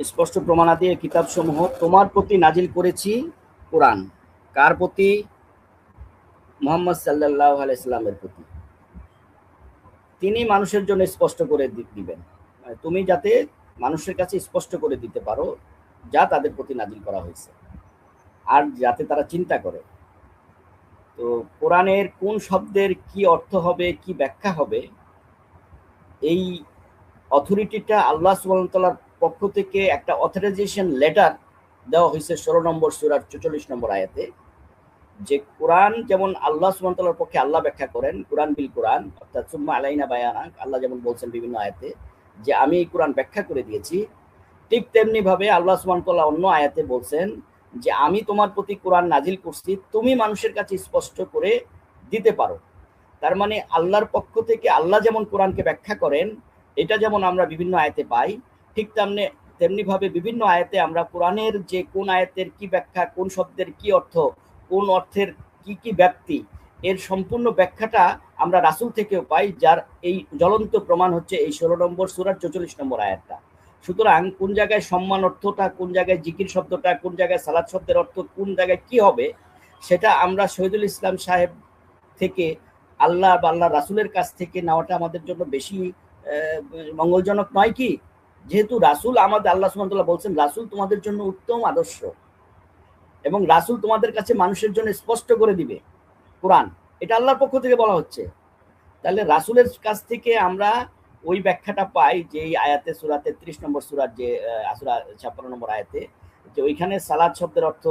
স্পষ্ট প্রমাণাদি কিতাবসমূহ তোমার প্রতি নাজিল করেছি। কোরআন কার প্রতি? মুহাম্মদ সাল্লাল্লাহু আলাইহি সাল্লামের প্রতি। তিনি মানুষের জন্য স্পষ্ট করে দিবেন, তুমি যাতে মানুষের কাছে স্পষ্ট করে দিতে পারো যা তাদের প্রতি নাজিল করা হয়েছে, আর যাতে তারা চিন্তা করে। তো কোরআনের কোন শব্দের কি অর্থ হবে, কি ব্যাখ্যা হবে, এই অথরিটিটা আল্লাহ সুবহানাহু ওয়া তাআলার পক্ষ থেকে একটা অথরাইজেশন লেটার দেওয়া হয়েছে 16 নম্বর সূরার 44 নম্বর আয়াতে। যে কোরআন যেমন আল্লাহ সুবহানাহু ওয়া তাআলার পক্ষে আল্লাহ ব্যাখ্যা করেন, কোরআন বিল কোরআন, অর্থাৎ সুম্মা আলাইনা বায়ানা, আল্লাহ যেমন বলছেন বিভিন্ন আয়াতে যে আমি এই কোরআন ব্যাখ্যা করে দিয়েছি, ঠিক তেমনি ভাবে আল্লাহ সুবহানাহু ওয়া তাআলা অন্য আয়াতে বলছেন যে আমি তোমার প্রতি কোরআন নাজিল করছি, তুমি মানুষের কাছে স্পষ্ট করে দিতে পারো। তার মানে আল্লাহর পক্ষ থেকে আল্লাহ যেমন কোরআনকে ব্যাখ্যা করেন, এটা যেমন আমরা বিভিন্ন আয়াতে পাই, ঠিক তেমনি ভাবে বিভিন্ন আয়াতে আমরা কোরআনের যে কোন আয়াতের কি ব্যাখ্যা, কোন শব্দের কি অর্থ, কোন অর্থের কি কি ব্যাপ্তি, এর সম্পূর্ণ ব্যাখ্যাটা আমরা রাসূল থেকেও পাই, যার এই জ্বলন্ত প্রমাণ হচ্ছে এই 16 নম্বর সূরার 44 নম্বর আয়াতটা। সুতরাং কোন জায়গায় সম্মান অর্থটা, কোন জায়গায় জিকির শব্দটা, কোন জায়গায় সালাত শব্দের অর্থ কোন জায়গায় কি হবে, সেটা আমরা শহীদুল ইসলাম সাহেব থেকে আল্লাহ বা আল্লাহ রাসূলের কাছ থেকে নেওয়াটা আমাদের জন্য বেশি মঙ্গলজনক নয় কি? যেহেতু রাসূল আমাদের, আল্লাহ সুবহানাহু ওয়া তাআলা বলছেন রাসূল তোমাদের জন্য উত্তম আদর্শ এবং রাসূল তোমাদের কাছে মানুষের জন্য স্পষ্ট করে দিবে কোরআন, এটা আল্লাহর পক্ষ থেকে বলা হচ্ছে। তাহলে রাসূলের কাছ থেকে আমরা ওই ব্যাখ্যাটা পাই যে এই আয়াতে সূরা 33 নম্বর সূরার যে সূরা 56 নম্বর আয়াতে, যে ওইখানে সালাত শব্দের অর্থ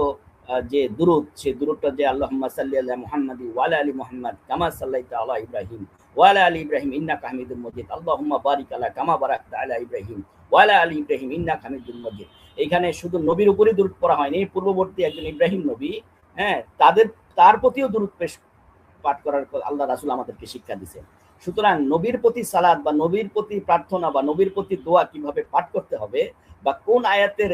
যে দুরূদ, সেই দুরূদটা যে আল্লাহুম্মা সাল্লি আলা মুহাম্মাদি ওয়া আলা আলি মুহাম্মাদ কামা সাল্লাইতা আলা ইব্রাহিম ওয়া আলা আলি ইব্রাহিম ইন্নাকা হামিদুম মাজিদ, আল্লাহুম্মা বারিক আলা কামা বারাকতা আলা ইব্রাহিম ওয়া আলা আলি ইব্রাহিম ইন্নাকা হামিদুম মাজিদ। এইখানে শুধু নবীর উপরই দুরূদ পড়া হয়নি, পূর্ববর্তী একজন ইব্রাহিম নবী, হ্যাঁ, তার প্রতিও দুরূদ পাঠ করার আল্লাহ রাসূল আমাদেরকে শিক্ষা দিয়েছেন। সুতরাং নবীর প্রতি সালাত বা নবীর প্রতি প্রার্থনা বা নবীর প্রতি দোয়া কিভাবে পাঠ করতে হবে, বা কোন আয়াতের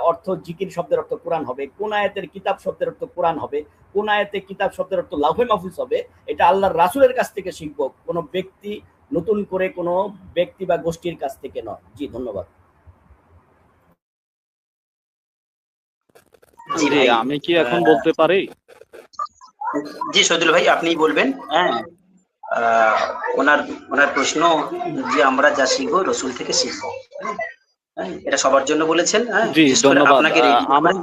অর্থ জিকির শব্দের অর্থ কোরআন হবে, কোন আয়াতের কিতাব শব্দের অর্থ কোরআন হবে, কোন আয়াতে কিতাব শব্দের অর্থ লাউহে মাহফুজ হবে, এটা আল্লাহর রাসূলের কাছ থেকে শিখবো, কোনো ব্যক্তি নতুন করে কোনো ব্যক্তি বা গোষ্ঠীর কাছ থেকে নয়। জি, ধন্যবাদ। জি জি, ভাই, আমি কি এখন বলতে পারি? জি শহীদুল ভাই আপনি বলবেন। হ্যাঁ, ওনার ওনার প্রশ্ন যে আমরা যা শিখবো রসুল থেকে শিখবো, হ্যাঁ, এটা সবার জন্য বলেছেন। হ্যাঁ, জি, বিশেষ করে ধন্যবাদ। আপনাকে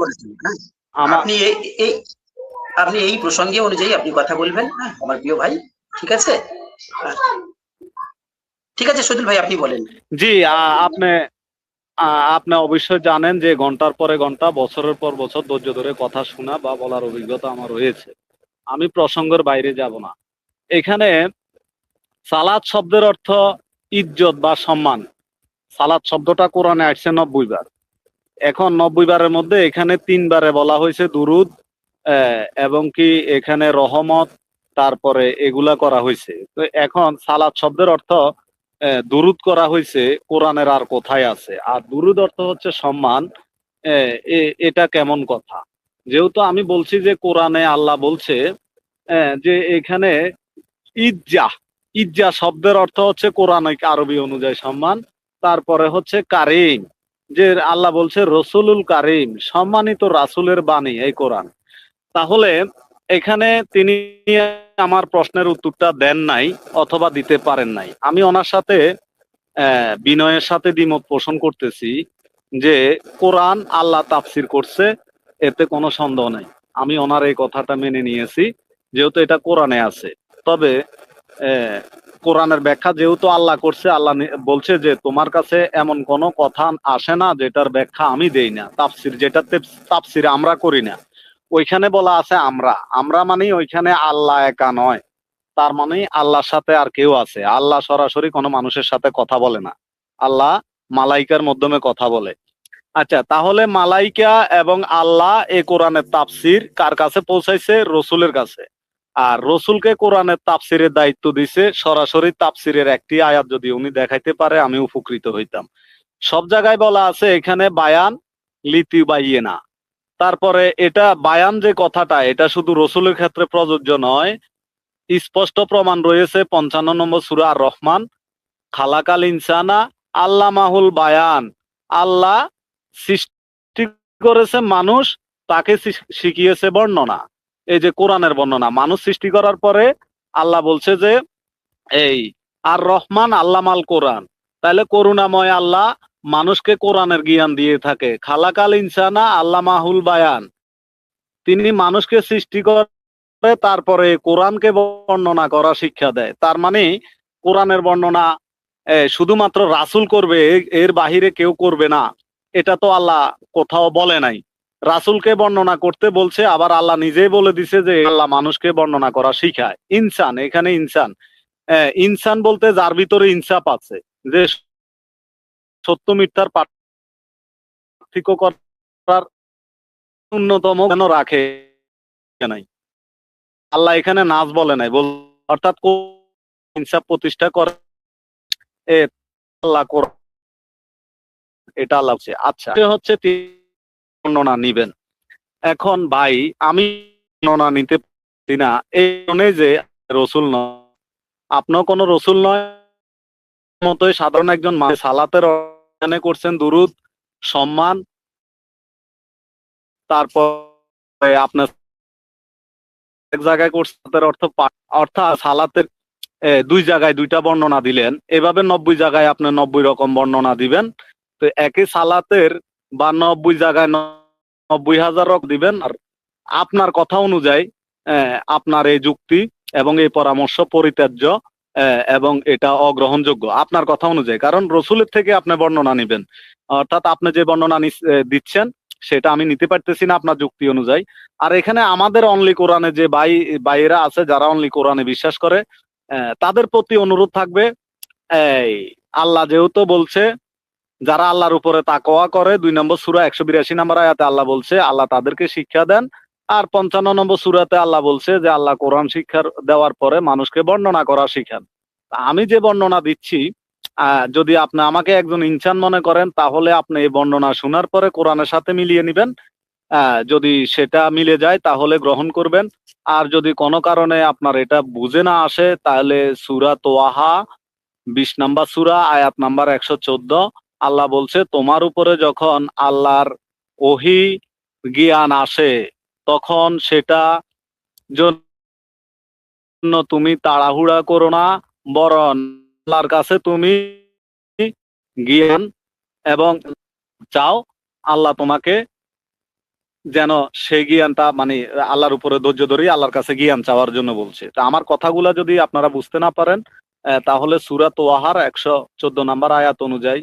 বলেছেন। হ্যাঁ, আমার আপনি এই আপনি এই প্রসঙ্গে অনুযায়ী আপনি কথা বলবেন। হ্যাঁ, আমার প্রিয় ভাই, ঠিক আছে? হ্যাঁ, ঠিক আছে শহীদুল ভাই আপনি বলেন। জি, আপনি আপনি অবশ্যই জানেন যে ঘন্টার পরে ঘন্টা, বছরের পর বছর ধৈর্য ধরে কথা শোনা বা বলার অভিজ্ঞতা আমার রয়েছে। আমি প্রসঙ্গের বাইরে যাব না। এখানে সালাত শব্দের অর্থ ইজ্জত বা সম্মান। সালাত শব্দটা কোরআনে আসছে 90 বার। এখন 90 বারের মধ্যে এখানে 3 বারে বলা হয়েছে দুরুদ, এবং কি এখানে রহমত, তারপরে এগুলা করা হয়েছে। তো এখন সালাত শব্দের অর্থ দুরুদ করা হয়েছে, কোরআনের আর কোথায় আছে? আর দুরুদ অর্থ হচ্ছে সম্মান। এটা কেমন কথা? যেহেতু আমি বলছি যে কোরআনে আল্লাহ বলছে যে এখানে ইজ্জা, ইজ্জা শব্দের অর্থ হচ্ছে কোরআনিক আরবি অনুযায়ী সম্মান। তারপরে হচ্ছে কারিম, যে আল্লাহ বলছে রসুলুল কারিম, সম্মানিত রাসূলের বাণী এই কোরআন। তাহলে এখানে তিনি আমার প্রশ্নের উত্তরটা দেন নাই অথবা দিতে পারেন নাই। আমি ওনার সাথে বিনয়ের সাথে দ্বিমত পোষণ করতেছি যে কোরআন আল্লাহ তাফসির করছে, এতে কোনো সন্দেহ নাই। আমি ওনার এই কথাটা মেনে নিয়েছি, যেহেতু এটা কোরআনে আছে। তবে কোরআনের ব্যাখ্যা যেহেতু আল্লাহ করছে, আল্লাহ বলছে যে তোমার কাছে এমন কোনো কথা আসে না যেটার ব্যাখ্যা আমি দেই না। তাফসির, যেটাতে তাফসির আমরা করি না, ওইখানে বলা আছে আমরা মানে ওইখানে আল্লাহ একা নয়, তার মানে আল্লাহর সাথে আর কেউ আছে। আল্লাহ সরাসরি কোনো মানুষের সাথে কথা বলে না, আল্লাহ মালাইকার মাধ্যমে কথা বলে। আচ্ছা, তাহলে মালাইকা এবং আল্লাহ এই কোরআনের তাফসির কার কাছে পৌঁছাইছে? রসুলের কাছে। আর রসুলকে কোরআনের তাফসিরের দায়িত্ব দিছে। সরাসরি তাফসিরের একটি আয়াত যদি উনি দেখাইতে পারে আমি উপকৃত হইতাম। সব জায়গায় বলা আছে এখানে বায়ান লিতি বাইয়ে না। তারপরে এটা বায়ান যে কথাটা, এটা শুধু রসুলের ক্ষেত্রে প্রযোজ্য নয়, স্পষ্ট প্রমাণ রয়েছে 55 নম্বর সূরা আর রহমান, খালাকাল ইনসানা আল্লামাহুল বায়ান। আল্লাহ সৃষ্টি করেছে মানুষ, তাকে শিখিয়েছে বর্ণনা। এই যে কোরআনের বর্ণনা, মানুষ সৃষ্টি করার পরে আল্লাহ বলছে যে এই আর রহমান আল্লামাল কোরআন, তাহলে করুণাময় আল্লাহ মানুষকে কোরআনের জ্ঞান দিয়ে থাকে। খালাকাল ইনসানা আল্লামাহুল বায়ান, তিনি মানুষকে সৃষ্টি করে তারপরে কোরআনকে বর্ণনা করা শিক্ষা দেয়। তার মানে কোরআনের বর্ণনা শুধুমাত্র রাসূল করবে, এর বাহিরে কেউ করবে না, এটা তো আল্লাহ কোথাও বলে নাই। রাসূলকে বর্ণনা করতে বলছে, আবার আল্লাহ নিজেই বলে দিছে যে আল্লাহ মানুষকে বর্ণনা করা শিখায়। ইনসান, এখানে ইনসান, ইনসান বলতে যার ভিতরে ইনসাফ আছে, যে সত্য মিথ্যার পার্থক্য করার ন্যূনতম কেন রাখে নাই। আল্লাহ এখানে নাজ বলে নাই, অর্থাৎ ইনসাফ প্রতিষ্ঠা করে আল্লাহ কোরআন, এটা আল্লাহ বলছে। আচ্ছা, হচ্ছে বর্ণনা নিবেন। এখন ভাই আমি বর্ণনা নিতে পারি না এই জন্যে যে রসুল নয়, আপনিও কোনো রসুল নয়, মতোই সাধারণ একজন মানুষ সালাতের অর্থে করছেন দুরুদ, সম্মান, তারপর আপনার এক জায়গায় করছেন অর্থ অর্থাৎ সালাতের দুই জায়গায় দুইটা বর্ণনা দিলেন, এভাবে 90 জায়গায় আপনি 90 রকম বর্ণনা দিবেন। তো একই সালাতের বা 90 জায়গায় 90,000 রকম দিবেন। আর আপনার কথা অনুযায়ী আপনার এই যুক্তি এবং এই পরামর্শ পরিত্যাজ্য এবং এটা অগ্রহণযোগ্য আপনার কথা অনুযায়ী, কারণ রসুলের থেকে আপনি বর্ণনা নিবেন, অর্থাৎ আপনি যে বর্ণনা দিচ্ছেন সেটা আমি নিতে পারতেছি না আপনার যুক্তি অনুযায়ী। আর এখানে আমাদের অনলি কোরআনে যে ভাইয়েরা আছে যারা অনলি কোরআনে বিশ্বাস করে, তাদের প্রতি অনুরোধ থাকবে, এই আল্লাহ যেহেতু বলছে যারা আল্লাহর উপরে তাকওয়া করে, 2 নম্বর সূরা 182 নম্বর আয়াতে আল্লাহ বলছে আল্লাহ তাদেরকে শিক্ষা দেন। আর 55 নম্বর সূরাতে আল্লাহ বলছে যে আল্লাহ কোরআন শিক্ষা দেওয়ার পরে মানুষকে বর্ণনা করা শিখান। আমি যে বর্ণনা দিচ্ছি, যদি আপনি আমাকে একজন ইনসান মনে করেন, তাহলে আপনি এই বর্ণনা শোনার পরে কোরআনের সাথে মিলিয়ে নিবেন। যদি সেটা মিলে যায় তাহলে গ্রহণ করবেন। আর যদি কোনো কারণে আপনার এটা বুঝে না আসে, তাহলে সূরা তোয়াহা 20 নম্বর সূরা আয়াত নাম্বার 114 আল্লাহ বলছে তোমার উপরে যখন আল্লাহর ওহী জ্ঞান আসে তখন সেটা জন্য তুমি তাড়াহুড়া করো না, বরং আল্লাহর কাছে তুমি জ্ঞান এবং চাও, আল্লাহ তোমাকে যেন সেই জ্ঞানটা মানে আল্লাহর উপরে ধৈর্য ধরে আল্লাহর কাছে জ্ঞান চাওয়ার জন্য বলছে। তা আমার কথাগুলা যদি আপনারা বুঝতে না পারেন, তাহলে সূরা তোয়াহার 114 নম্বর আয়াত অনুযায়ী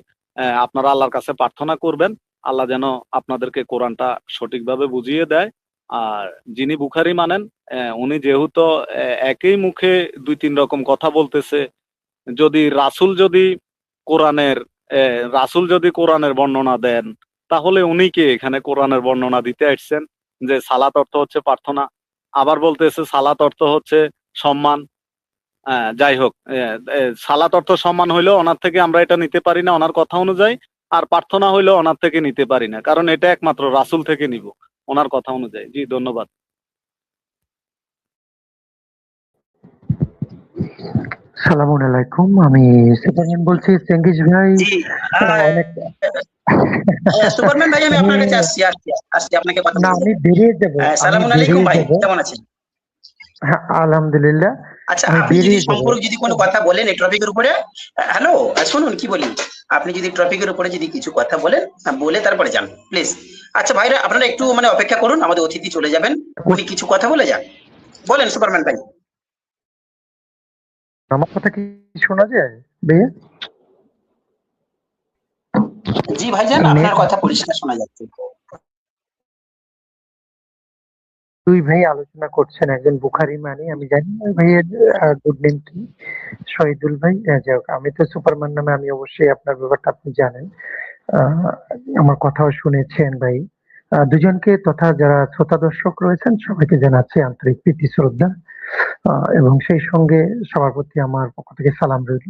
আপনারা আল্লাহর কাছে প্রার্থনা করবেন, আল্লাহ যেন আপনাদেরকে কোরআনটা সঠিকভাবে বুঝিয়ে দেয়। আর যিনি বুখারী মানেন, উনি যেহেতু একই মুখে 2-3 রকম কথা বলতেছে, যদি রাসূল যদি কোরআনের বর্ণনা দেন, তাহলে উনি কে এখানে কোরআনের বর্ণনা দিতে আসছেন যে সালাত অর্থ হচ্ছে প্রার্থনা, আবার বলতেছে সালাত অর্থ হচ্ছে সম্মান। যাই হোক, সালাত অর্থ সম্মান হইলেও ওনার থেকে আমরা এটা নিতে পারি না ওনার কথা অনুযায়ী, আর প্রার্থনা হইলেও ওনার থেকে নিতে পারি না, কারণ এটা একমাত্র রাসূল থেকে নিব ওনার কথা অনুযায়ী। জি, ধন্যবাদ। সালামু আলাইকুম, আমি সুপারম্যান বলছি। চেঙ্গিস ভাই জি অনেক সুপারম্যান ভাই, আমি আপনার কাছে আসছি আপনাকে কথা না, বলতে। আমি বেরিয়ে দেবো। সালামু আলাইকুম ভাই, কেমন আছেন? হ্যাঁ, আলহামদুলিল্লাহ। আচ্ছা, আমি আপনি যদি বেরিয়ে যাবো। সম্পর্ক যদি কোনো কথা বলেন এই টপিকের উপরে, হ্যালো শুনুন কি বলি, আপনি যদি টপিকের উপরে যদি কিছু কথা বলেন, বলে তারপরে যান প্লিজ। আচ্ছা ভাইরা, আপনারা একটু মানে অপেক্ষা করুন, আমাদের অতিথি চলে যাবেন, উনি কিছু কথা বলে যান। বলেন সুপারম্যান ভাই। আমার কথা কি শোনা যায় ভাইয়া? জি ভাইজান, আপনার কথা পরিষ্কার শোনা যাচ্ছে। দুই ভাই আলোচনা করছেন, একজন বুখারী মানে, আমি জানি না ভাইয়ের গুড নেম কি, শহীদুল ভাই। যাই হোক, আমি তো সুপারম্যান নামে, আমি অবশ্যই আপনার ব্যাপারটা আপনি জানেন, আমার কথাও শুনেছেন ভাই। দুজনকে তথা যারা শ্রোতা দর্শক রয়েছেন সবাইকে জানাচ্ছি আন্তরিক প্রীতি শ্রদ্ধা, এবং সেই সঙ্গে সবার প্রতি আমার পক্ষ থেকে সালাম রইল।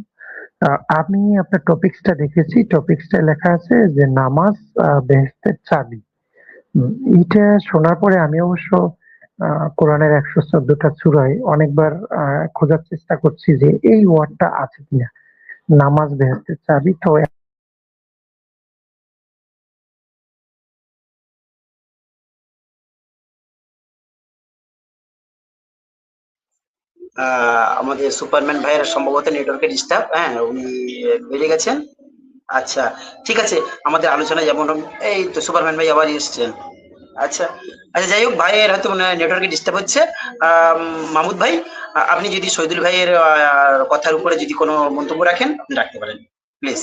আমি আপনার টপিকসটা দেখেছি, টপিকসটা লেখা আছে যে নামাজ বেহেশতের চাবি। এটা শোনার পরে আমি অবশ্য কোরআনের 114টা সূরায় অনেকবার খোঁজার চেষ্টা করছি যে এই ওয়ার্ডটা আছে কিনা, নামাজ বেহেশতের চাবি। তো আমাদের সুপারম্যান ভাইয়ের সম্ভবত নেটওয়ার্কের ডিস্টার্ব, হ্যাঁ উনি বেরিয়ে গেছেন। আচ্ছা ঠিক আছে, আমাদের আলোচনা যেমন এই তো সুপারম্যান ভাই আবার এসছেন। আচ্ছা আচ্ছা, যাই হোক, ভাইয়ের হয়তো নেটওয়ার্কে ডিস্টার্ব হচ্ছে। মাহমুদ ভাই, আপনি যদি শহীদুল ভাইয়ের কথার উপরে যদি কোনো মন্তব্য রাখেন, রাখতে পারেন প্লিজ।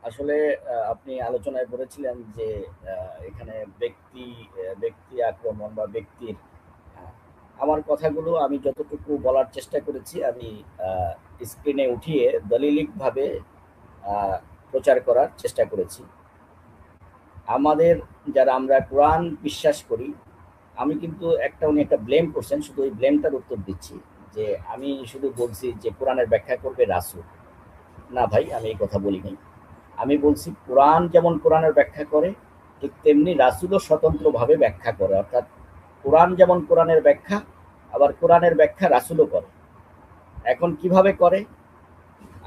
আসলে আপনি আলোচনায় বলেছিলেন যে এখানে ব্যক্তি আক্রমণ বা ব্যক্তির আহ, আমার কথাগুলো আমি যতটুকু বলার চেষ্টা করেছি আমি স্ক্রিনে উঠিয়ে দলিলিকভাবে আহ, প্রচার করার চেষ্টা করেছি। আমাদের যারা আমরা কোরআন বিশ্বাস করি, আমি কিন্তু উনি একটা ব্লেম করছেন, শুধু ওই ব্লেমটার উত্তর দিচ্ছি যে আমি শুধু বলছি যে কোরআনের ব্যাখ্যা করবে রাসূল। না ভাই, আমি এই কথা বলি নাই। আমি বলছি কোরআন যেমন কোরআনের ব্যাখ্যা করে, ঠিক তেমনি রাসূলও স্বতন্ত্রভাবে ব্যাখ্যা করে। অর্থাৎ কোরআন যেমন কোরআনের ব্যাখ্যা, আবার কোরআনের ব্যাখ্যা রাসূলও করে। এখন কিভাবে করে,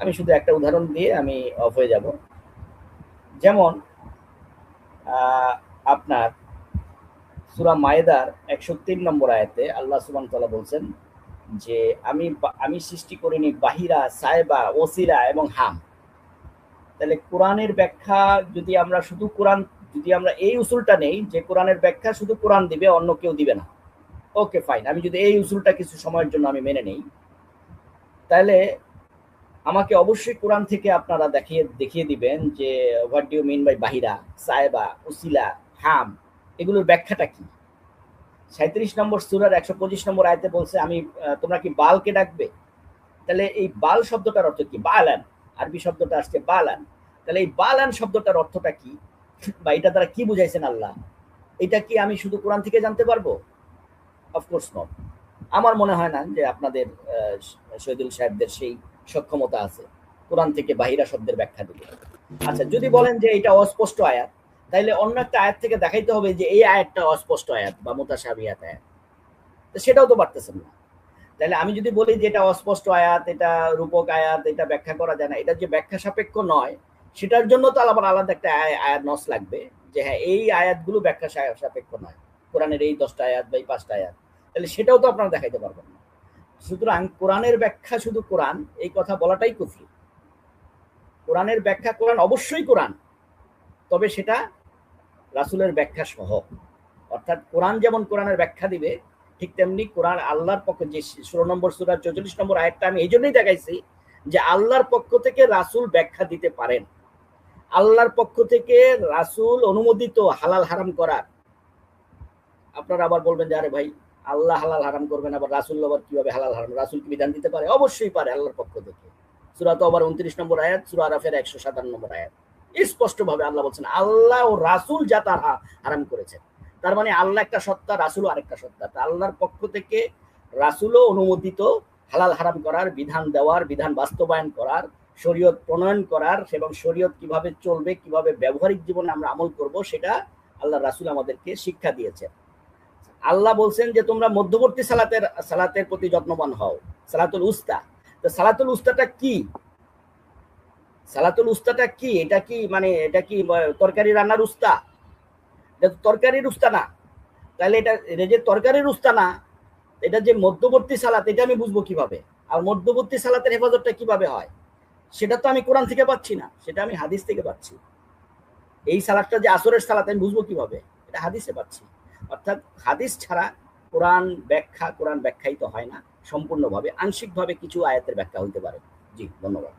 আমি শুধু একটা উদাহরণ দিয়ে আমি অফ হয়ে যাব। যেমন আপনার সূরা মায়েদার 103 নম্বর আয়াতে আল্লাহ সুবহানাহু ওয়া তাআলা বলছেন যে আমি সৃষ্টি করিনি বাহিরা, সায়বা, ওসিলা এবং হাম। তাহলে কোরআনের ব্যাখ্যা যদি আমরা শুধু কোরআন, যদি আমরা এই উসুলটা নেই যে কোরআনের ব্যাখ্যা শুধু কোরআন দিবে, অন্য কেউ দিবে না, ওকে ফাইন, আমি যদি এই উসুলটা কিছু সময়ের জন্য আমি মেনে নেই, তাহলে আমাকে অবশ্যই কোরআন থেকে আপনারা দেখিয়ে দিবেন যে what do you mean by বাহিরা, সায়বা, উসিলা, হাম, এগুলোর ব্যাখ্যাটা কি। 37 নম্বর সূরার 125 নম্বর আয়াতে বলছে আমি তোমরা কি বালকে ডাকবে। তাহলে এই বাল শব্দটার অর্থ কি? বালান, আরবি শব্দটা আসছে বালান। তাহলে এই বালান শব্দটার অর্থটা কি, বা এটা দ্বারা কি বুঝাইছেন আল্লাহ, এটা কি আমি শুধু কোরআন থেকে জানতে পারবো? Of course not. আমার মনে হয় না যে আপনাদের শহীদুল সাহেবদের সেই সক্ষমতা আছে কোরআন থেকে বাহিরা শব্দের ব্যাখ্যা দিবে। আচ্ছা, যদি বলেন যে এটা অস্পষ্ট আয়াত, তাইলে অন্য একটা আয়াত থেকে দেখাইতে হবে যে এই আয়াতটা অস্পষ্ট আয়াত বা মুতাশাবিহাত আয়াত, তো সেটাও তো পারতেছেন না। তাহলে আমি যদি বলি যে এটা অস্পষ্ট আয়াত, এটা রূপক আয়াত, এটা ব্যাখ্যা করা যায় না, এটা যে ব্যাখ্যা সাপেক্ষ নয়, সেটার জন্য তো আবার আলাদা একটা আয়াত নস লাগবে যে হ্যাঁ এই আয়াতগুলো ব্যাখ্যা সাপেক্ষ নয়, কোরআনের এই 10টা আয়াত বা এই 5টা আয়াত, তাহলে সেটাও তো আপনারা দেখাইতে পারবেন না। সুতরাং কোরআনের ব্যাখ্যা শুধু কোরআন, এই কথা বলাটাই কুফরি। কোরআনের ব্যাখ্যা কোরআন অবশ্যই কোরআন, তবে সেটা রাসূলের ব্যাখ্যা সহ। অর্থাৎ কোরআন যেমন কোরআনের ব্যাখ্যা দিবে, ঠিক তেমনি কোরআন আল্লাহর পক্ষ, যে 16 নম্বর সূরার 44 নম্বর আয়াতটা আমি এই জন্যই দেখাইছি যে আল্লাহর পক্ষ থেকে রাসূল ব্যাখ্যা দিতে পারেন। আল্লাহর পক্ষ থেকে রাসূল অনুমোদিত হালাল হারাম করার। আপনারা আবার বলবেন যে আরে ভাই আল্লাহ হালাল হারাম করবেন, আবার রাসূল আবার কিভাবে হালাল হারাম, রাসূল কি বিধান দিতে পারে? অবশ্যই পারে, আল্লাহর পক্ষ থেকে। সূরা তওবার 29 নম্বর আয়াত, সূরা আরাফের 157 নম্বর আয়াত, স্পষ্টভাবে আল্লাহ বলছেন আল্লাহ ও রাসূল যা তার হারাম করেছেন। তার মানে আল্লাহ একটা সত্তা, রাসূলও আরেকটা সত্তা। তা আল্লাহর পক্ষ থেকে রাসূলও অনুমোদিত হালাল হারাম করার, বিধান দেওয়ার, বিধান বাস্তবায়ন করার, শরীয়ত প্রণয়ন করার, এবং শরীয়ত কিভাবে চলবে, কিভাবে ব্যবহারিক জীবনে আমরা আমল করব, সেটা আল্লাহ রাসূল আমাদেরকে শিক্ষা দিয়েছেন। আল্লাহ বলছেন যে তোমরা মধ্যবর্তী সালাতের প্রতি যত্নবান হও, সালাতুল উস্তা। তো সালাতুল উস্তাটা কি? সালাতুল উস্তাটা কি? এটা কি মানে এটা কি তরকারি রান্নার উস্তা? এটা তো তরকারির উস্তা না। তাহলে এটা যে তরকারির উস্তা না, এটা যে মধ্যবর্তী সালাত, এটা আমি বুঝবো কিভাবে? আর মধ্যবর্তী সালাতের হেফাজতটা কিভাবে হয়? সেটা তো আমি কোরআন থেকে পাচ্ছি না, সেটা আমি হাদিস থেকে পাচ্ছি। এই সালাতটা যে আসরের সালাত, আমি বুঝবো কিভাবে? এটা হাদিসে পাচ্ছি। অর্থাৎ হাদিস ছাড়া কোরআন ব্যাখ্যাই তো হয় না সম্পূর্ণভাবে, আংশিকভাবে কিছু আয়াতের ব্যাখ্যা হইতে পারে। জি, ধন্যবাদ।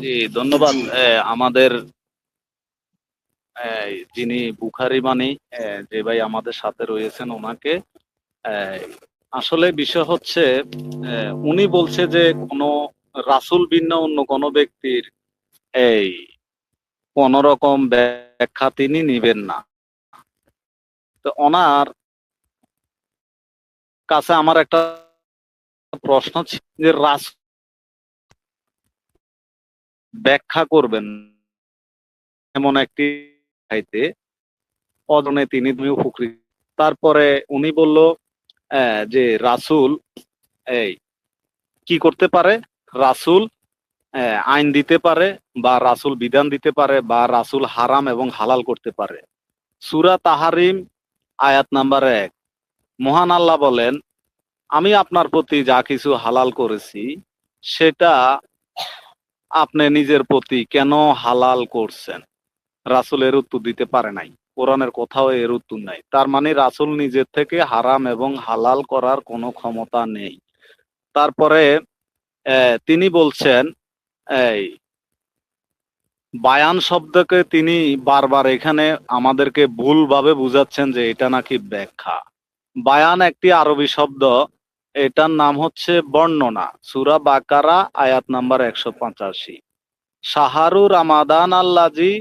জি ধন্যবাদ। আমাদের যিনি বুখারী মানি যে ভাই আমাদের সাথে রয়েছেন, ওনাকে আসলে বিষয় হচ্ছে উনি বলছে যে কোনো রাসূল ভিন্ন অন্য কোনো ব্যক্তির এই কোন রকম ব্যাখ্যা তিনি নিবেন না। তো ওনার কাছে আমার একটা প্রশ্ন ছিল যে রাসূল ব্যাখ্যা করবেন এমন একটি খাইতে অজনে তিনি উপকৃত। তারপরে উনি বলল যে রাসূল এই কি করতে পারে, রাসূল আইন দিতে পারে, বা রাসূল বিধান দিতে পারে, বা রাসূল হারাম এবং হালাল করতে পারে। সূরা তাহারিম আয়াত নাম্বার 1, মহান আল্লাহ বলেন আমি আপনার প্রতি যা কিছু হালাল করেছি সেটা আপনি নিজের প্রতি কেন হালাল করছেন? রাসূল এর উত্তর দিতে পারে নাই, কোরআনের কোথাও এর উত্তর নাই। তার মানে রাসূল নিজের থেকে হারাম এবং হালাল করার কোনো ক্ষমতা নেই। তারপরে তিনি বলছেন এই বায়ান শব্দকে তিনি বারবার এখানে আমাদেরকে ভুলভাবে বুঝাচ্ছেন যে এটা নাকি ব্যাখ্যা। বায়ান একটি আরবি শব্দ, এটার নাম হচ্ছে বর্ণনা। সূরা বাকারা আয়াত নাম্বার 185। শাহরু রামাদান আল্লাজি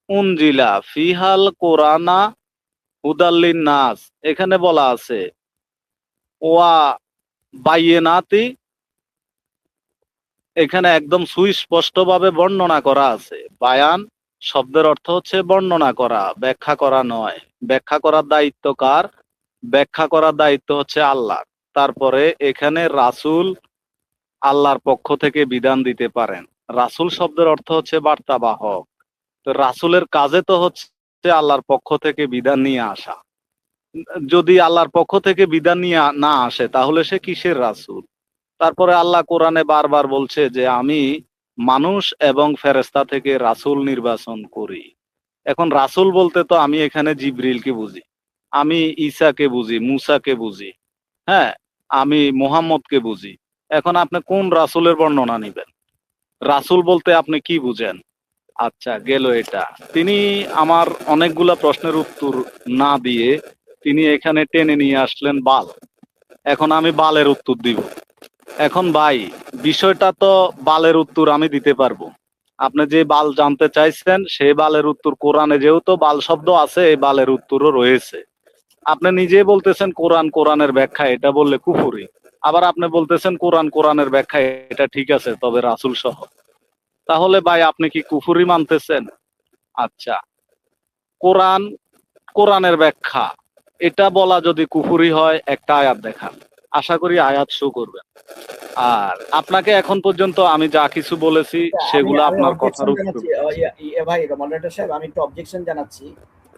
উনজিলা ফিহাল কোরআনা হুদাল্লিন নাস, এখানে বলা আছে ওয়া বাইয়েনাতি, এখানে একদম সুস্পষ্ট ভাবে বর্ণনা করা আছে। বায়ান শব্দের অর্থ হচ্ছে বর্ণনা করা, ব্যাখ্যা করা নয়। ব্যাখ্যা করার দায়িত্ব কার? ব্যাখ্যা করার দায়িত্ব হচ্ছে আল্লাহ। তারপরে এখানে রাসূল আল্লাহর পক্ষ থেকে বিধান দিতে পারেন। রাসূল শব্দের অর্থ হচ্ছে বার্তাবাহক। তো রাসূলের কাজে তো হচ্ছে আল্লাহর পক্ষ থেকে বিধান নিয়ে আসা। যদি আল্লাহর পক্ষ থেকে বিধান নিয়ে না আসে তাহলে সে কিসের রাসূল? তারপরে আল্লাহ কোরআনে বারবার বলছে যে আমি মানুষ এবং ফেরেশতা থেকে রাসূল নির্বাচন করি। এখন রাসূল বলতে তো আমি এখানে জিবরিলকে বুঝি, আমি ঈসাকে বুঝি, মুসাকে বুঝি, হ্যাঁ, আমি মুহাম্মদকে বুঝি। এখন আপনি কোন রাসূলের বর্ণনা নেবেন? রাসূল বলতে আপনি কি বুঝেন? আচ্ছা, গেল এটা। তিনি আমার অনেকগুলা প্রশ্নের উত্তর না দিয়ে তিনি এখানে টেনে নিয়ে আসলেন বাল। এখন আমি বালের উত্তর দিব। এখন ভাই, বিষয়টা তো বালের উত্তর আমি দিতে পারবো। আপনি যে বাল জানতে চাইছেন সেই বালের উত্তর কোরআনে যেহেতু বাল শব্দ আছে, এই বালের উত্তরও রয়েছে। আপনি নিজেই বলতেছেন কোরআনের ব্যাখ্যা এটা বললে কুফরি, আবার আপনি বলতেছেন কোরআনের ব্যাখ্যা এটা ঠিক আছে তবে রাসূল সহ। তাহলে ভাই আপনি কি কুফরি মানতেছেন? আচ্ছা, কোরআনের ব্যাখ্যা এটা বলা যদি কুফরি হয়, একটা আয়াত দেখান। আশা করি আয়াত শো করবেন। আর আপনাকে এখন পর্যন্ত আমি যা কিছু বলেছি সেগুলো আমি আপনার objection কথার উত্তর। জানাচ্ছি, ভাই মডারেটর সাহেব, আমি একটু অবজেকশন জানাচ্ছি।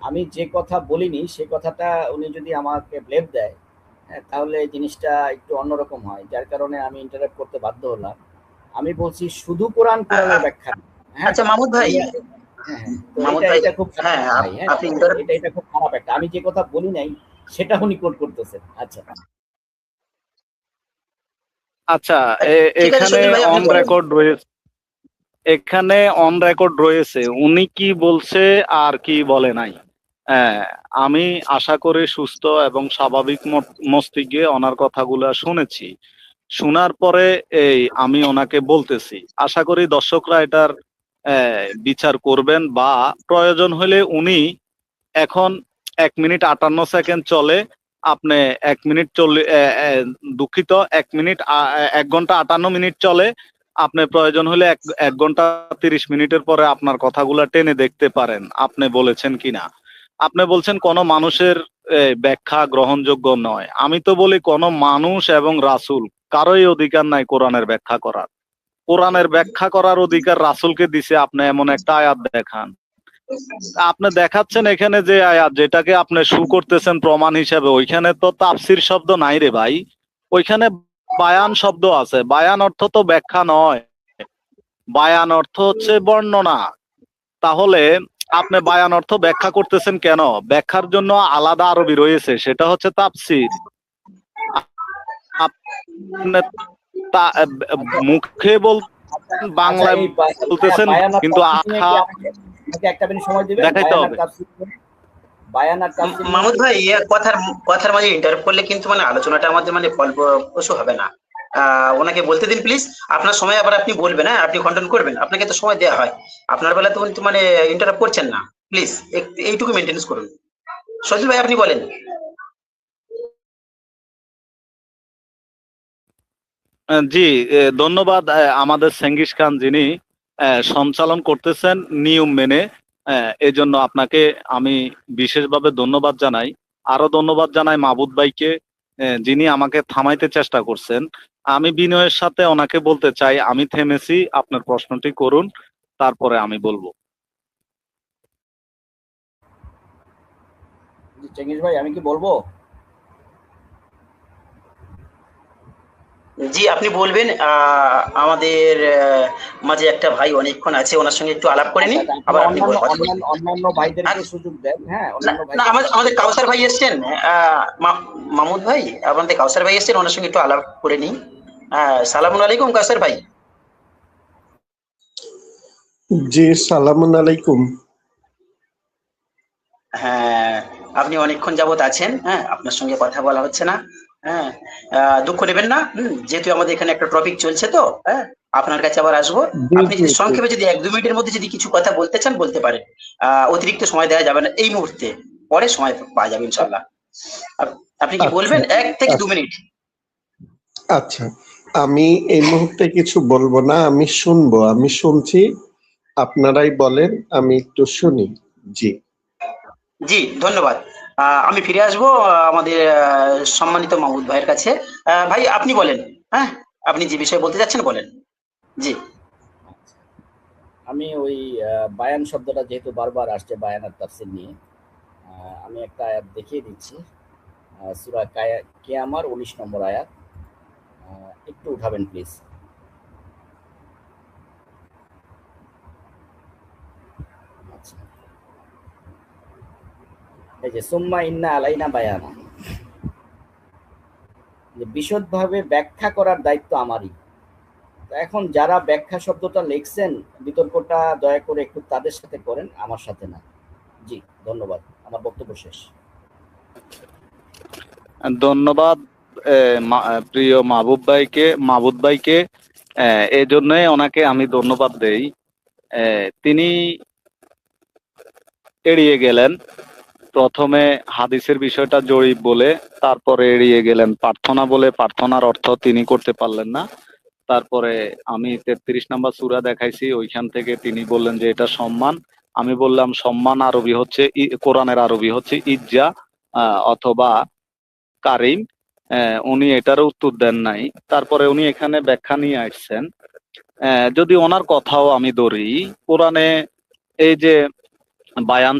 আমি যে কথা বলিনি সে কথাটা উনি যদি আমাকে ব্লেম দেয়, হ্যাঁ, তাহলে জিনিসটা একটু অন্যরকম হয়, যার কারণে আমি ইন্টারাপ্ট করতে বাধ্য হলাম। আমি বলছি শুধু কোরআনের ব্যাখ্যা না। হ্যাঁ, আচ্ছা মাহমুদ ভাই, তো মাহমুদ এটা ভাই, এটা খুব খারাপ হ্যাঁ ভাই, হ্যাঁ, আপনি এটা খুব খারাপ একটা, আমি যে কথা বলি নাই সেটা উনি কোট করতেছেন। আচ্ছা আচ্ছা, ঠিক আছে এখানে সজল ভাই, আপনি অন বলেন। রেকর্ড রয়েছে, এখানে অন রেকর্ড রয়েছে উনি কি বলছে আর কি বলে নাই। হ্যাঁ, আমি আশা করি সুস্থ এবং স্বাভাবিক মস্তিষ্কে ওনার কথাগুলো শুনেছি। শোনার পরে আমি ওনাকে বলতেছি, আশা করি দর্শকরা এটার বিচার করবেন, বা প্রয়োজন হলে উনি এখন 1 মিনিট 58 সেকেন্ড চলে, আপনি 1 মিনিট 40, দুঃখিত, 1 ঘন্টা 58 মিনিট চলে, আপনি প্রয়োজন হলে 1 ঘন্টা 30 মিনিটের পরে আপনার কথাগুলা টেনে দেখতে পারেন আপনি বলেছেন কিনা। আপনি বলছেন কোন মানুষের ব্যাখ্যা গ্রহণযোগ্য নয়। আমি তো বলি কোন মানুষ এবং রাসূল কারোই অধিকার নাই কোরআনের ব্যাখ্যা করার। কোরআনের ব্যাখ্যা করার অধিকার রাসূলকে দিছে। আপনি এমন একটা আয়াত দেখান। আপনি দেখাচ্ছেন এখানে যে আয়াত যেটাকে আপনি শু করতেছেন প্রমাণ হিসেবে, ওইখানে তো তাফসির শব্দ নাই রে ভাই, ওইখানে বায়ান শব্দ আছে। বায়ান অর্থ তো ব্যাখ্যা নয়, বায়ান অর্থ হচ্ছে বর্ণনা। তাহলে আপনি বায়ান অর্থ ব্যাখ্যা করতেছেন কেন? ব্যাখ্যার জন্য আলাদা আরবি রয়েছে, সেটা হচ্ছে তাফসির। আপনি মুখে বাংলায় বলতেছেন কিন্তু আখা একটা মিনিট সময় দিবেন, দেখাইতে হবে। বায়ান আর তাফসীর। মাহমুদ ভাই, কথার মাঝে ইন্টারাপ্ট করলে কিন্তু মানে আলোচনাটা আমাদের মানে ফলপ্রসূ হবে না। ওনাকে বলতে দিন প্লিজ। আপনার সময় আবার আপনি বলবেন, হ্যাঁ, আপনি কন্ট্রোল করবেন, আপনাকে তো সময় দেওয়া হয়। আপনার বেলা তো কিন্তু মানে ইন্টারাপ্ট করছেন না, প্লিজ এইটুকু মেনটেন্স করুন। সজল ভাই আপনি বলেন। জি, ধন্যবাদ। আমাদের সেঙ্গিস খান যিনি সঞ্চালন করতেছেন নিয়ম মেনে, এজন্য আপনাকে আমি বিশেষভাবে ধন্যবাদ জানাই। আরো ধন্যবাদ জানাই মাহবুব ভাইকে, যিনি আমাকে থামাইতে চেষ্টা করছেন। আমি বিনয়ের সাথে ওনাকে বলতে চাই আমি থেমেছি, আপনার প্রশ্নটি করুন, তারপরে আমি বলবো। চেঙ্গিস ভাই, আমি কি বলবো? জি আপনি বলবেন। আমাদের মাঝে একটা ভাই অনেকক্ষণ আছে, ওনার সঙ্গে একটু আলাপ করে নিন, আবার আপনি অন্যান্য ভাইদেরকে সুযোগ দেন। হ্যাঁ, না, আমাদের কাউসার ভাই এসছেন, মাহমুদ ভাই, আমাদের কাউসার ভাই এসছেন, ওনার সঙ্গে একটু আলাপ করে নিন। সালামু আলাইকুম কাউসার ভাই। জি, সালামুন আলাইকুম। হ্যাঁ, আপনি অনেকক্ষণ যাবত আছেন, হ্যাঁ, আপনার সঙ্গে কথা বলা হচ্ছে না, হ্যাঁ, দুঃখ নেবেন না, যেহেতু আমাদের এখানে একটা টপিক চলছে তো, হ্যাঁ, আপনার কাছে আবার আসবো। জি, আপনি জি, যদি জি। সংক্ষেপে যদি 1-2 মিনিটের মধ্যে যদি কিছু কথা বলতে চান বলতে পারেন। অতিরিক্ত সময় দেওয়া যাবে না এই মুহূর্তে, পরে সময় পাওয়া যাবে ইনশাল্লাহ। আপনি কি আচ্ছা, বলবেন 1 থেকে 2 মিনিট? আচ্ছা। আমি এই মুহূর্তে কিছু বলবো না, আমি শুনবো, আমি শুনছি। আপনারাই বলেন, আমি একটু শুনি। জি। জি, ধন্যবাদ। আমি ফিরে আসবো আমাদের সম্মানিত মাহমুদ ভাইয়ের কাছে। ভাই আপনি বলেন, হ্যাঁ, আপনি যে বিষয়ে বলতে চাচ্ছেন বলেন। জি। আমি ওই বায়ান শব্দটা যেহেতু বারবার আসছে বায়ান আর তাফসীর নিয়ে, আমি একটা আয়াত দেখিয়ে দিচ্ছি। সূরা কিয়ামার 19 নম্বর আয়াত। একটু উঠাবেন প্লিজ। আচ্ছা, এই যে সুম্মা ইন্না আলাইনা বায়ানা, যে বিশদভাবে ব্যাখ্যা করার দায়িত্ব আমারই। তো এখন যারা ব্যাখ্যা শব্দটা লিখছেন, বিতর্কটা দয়া করে একটু তাদের সাথে করেন, আমার সাথে না। জি, ধন্যবাদ। আমার বক্তব্য শেষ। ধন্যবাদ প্রিয় মাহবুব ভাইকে। এই জন্যই ওনাকে আমি ধন্যবাদ দেই। তিনি এড়িয়ে গেলেন প্রথমে হাদিসের বিষয়টা জড়িত বলে, তারপরে এড়িয়ে গেলেন প্রার্থনা বলে, প্রার্থনার অর্থ তিনি করতে পারলেন না। তারপরে আমি 33 নাম্বার সূরা দেখাইছি, ওইখান থেকে তিনি বললেন যে এটা সম্মান। আমি বললাম সম্মান আরবি হচ্ছে কোরআনের আরবি হচ্ছে ইজ্জা অথবা কারিম। উনি এটারও উত্তর দেন নাই। তারপরে উনি এখানে ব্যাখ্যা নিয়ে আসছেন। যদি ওনার কথাও আমি ধরি, কোরআনে এই যে বায়ান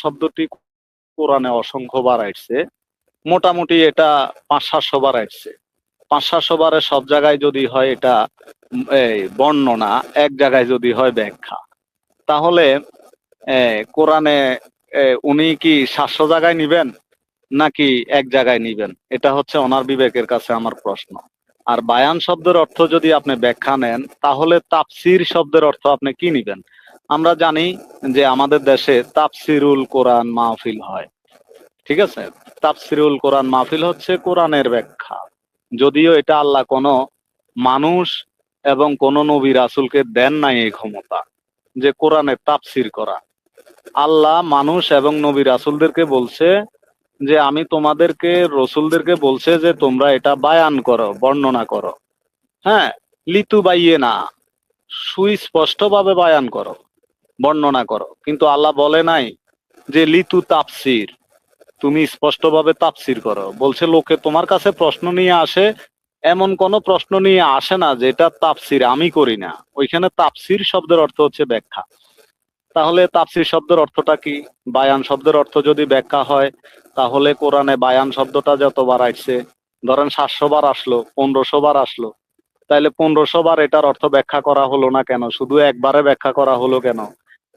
শব্দটি কোরআনে অসংখ্যবার আসছে। মোটামুটি এটা 500-700 বার আসছে। 500-700 বারে সব জায়গায় যদি হয় এটা এই বর্ণনা, এক জায়গায় যদি হয় ব্যাখ্যা, তাহলে কোরআনে উনি কি 700 জায়গায় নিবেন নাকি এক জায়গায় নিবেন? এটা হচ্ছে ওনার বিবেকের কাছে আমার প্রশ্ন। আর বায়ান শব্দের অর্থ যদি আপনি ব্যাখ্যা নেন, তাহলে তাফসির শব্দের অর্থ আপনি কি নিবেন? আমরা জানি যে আমাদের দেশে তাফসিরুল কোরআন মাহফিল হয়, ঠিক আছে? তাফসিরুল কোরআন মাহফিল হচ্ছে কোরআনের ব্যাখ্যা। যদিও এটা আল্লাহ কোনো মানুষ এবং কোন নবী রাসূলকে দেন নাই এই ক্ষমতা যে কোরআনের তাফসির করা। আল্লাহ মানুষ এবং নবী রাসূলদেরকে বলছে যে আমি তোমাদেরকে, রসুলদেরকে বলছে যে তোমরা এটা বায়ান করো, বর্ণনা করো। হ্যাঁ, লিতু বাইয়ে না, সুস্পষ্টভাবে বায়ান করো, বর্ণনা করো। কিন্তু আল্লাহ বলে নাই যে লিতু তাফসির, তুমি স্পষ্টভাবে তাফসির করো। বলছে লোকে তোমার কাছে প্রশ্ন নিয়ে আসে, এমন কোন প্রশ্ন নিয়ে আসে না যেটা তাফসির আমি করি না। ওইখানে তাফসির শব্দের অর্থ হচ্ছে ব্যাখ্যা। তাহলে তাফসির শব্দের অর্থটা কি? বায়ান শব্দের অর্থ যদি ব্যাখ্যা হয়, তাহলে কোরআনে বায়ান শব্দটা যতবার আসছে, ধরেন 700 বার আসলো, 1500 বার আসলো, তাইলে 1500 বার এটার অর্থ ব্যাখ্যা করা হলো না কেন? শুধু একবারে ব্যাখ্যা করা হলো কেন?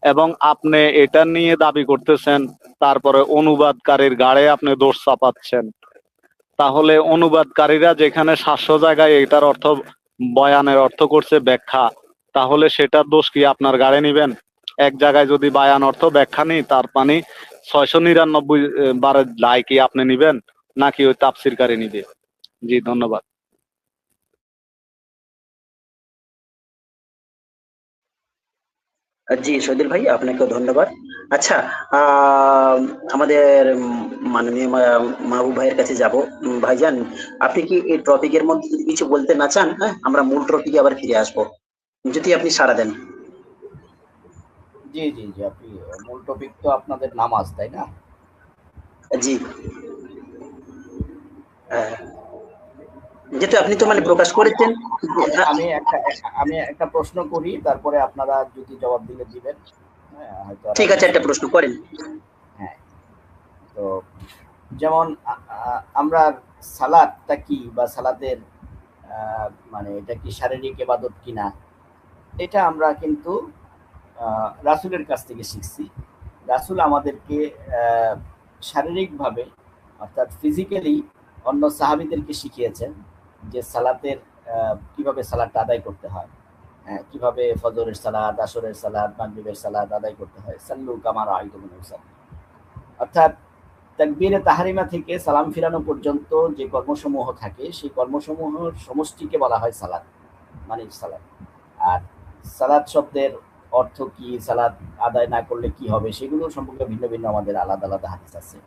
এবং আপনি এটা নিয়ে দাবি করতেছেন, তারপরে অনুবাদকারীর গাড়ে আপনি দোষ চাপাচ্ছেন। তাহলে অনুবাদকারীরা যেখানে 700 জায়গায় এটার অর্থ, বয়ানের অর্থ করছে ব্যাখ্যা, তাহলে সেটার দোষ কি আপনার গাড়ে নিবেন? এক জায়গায় যদি বায়ান অর্থ ব্যাখ্যা নেই, তার মানে 699 বারের দায় কি আপনি নিবেন নাকি ওই তাফসিরকারী নিবে? জি, ধন্যবাদ। জি, সৈদুল ভাই আপনাকেও ধন্যবাদ। আচ্ছা, আহ, আমাদের মাননীয় মাহবুব ভাইয়ের কাছে যাব। ভাইজান, আপনি কি এই টপিকের মধ্যে যদি কিছু বলতে না চান, হ্যাঁ, আমরা মূল টপিকে আবার ফিরে আসবো, যদি আপনি সাড়া দেন। জি, জি, জি, আপনি মূল টপিক তো আপনাদের নামাজ, তাই না? জি। হ্যাঁ, যেহেতু আপনি তো মানে আমি প্রকাশ আমি করেছেন। আমি আমি একটা আমি একটা প্রশ্ন করি, তারপরে আপনারা যদি জবাব দিলে দিবেন। হ্যাঁ, হয়তো আর ঠিক আমি আছে, একটা প্রশ্ন করেন। হ্যাঁ, তো যেমন আমরা সালাদটা কি, বা সালাতের মানে এটা কি শারীরিক ইবাদত কিনা, এটা আমরা কিন্তু রাসূলের কাছ থেকে শিখছি। রাসূল আমাদেরকে শারীরিকভাবে, অর্থাৎ ফিজিক্যালি অন্য সাহাবীদেরকে শিখিয়েছেন যে সালাতের কিভাবে সালাতটা আদায় করতে হয়। কিভাবে ফজরের সালাত, আসরের সালাত, মাগরিবের সালাত আদায় করতে হয়। সাল্লু কামা রাআইতুমুনি উসাল্লি। অর্থাৎ তাকবীরে তাহরিমা থেকে সালাম ফিরানো পর্যন্ত যে কর্মসমূহ থাকে সেই কর্মসমূহের সমষ্টিকে বলা হয় সালাত, মানে সালাত। আর সালাত শব্দের অর্থ কি, সালাত আদায় না করলে কি হবে, সেগুলো সম্পর্কে ভিন্ন ভিন্ন আমাদের আলাদা আলাদা হাদিস আছে।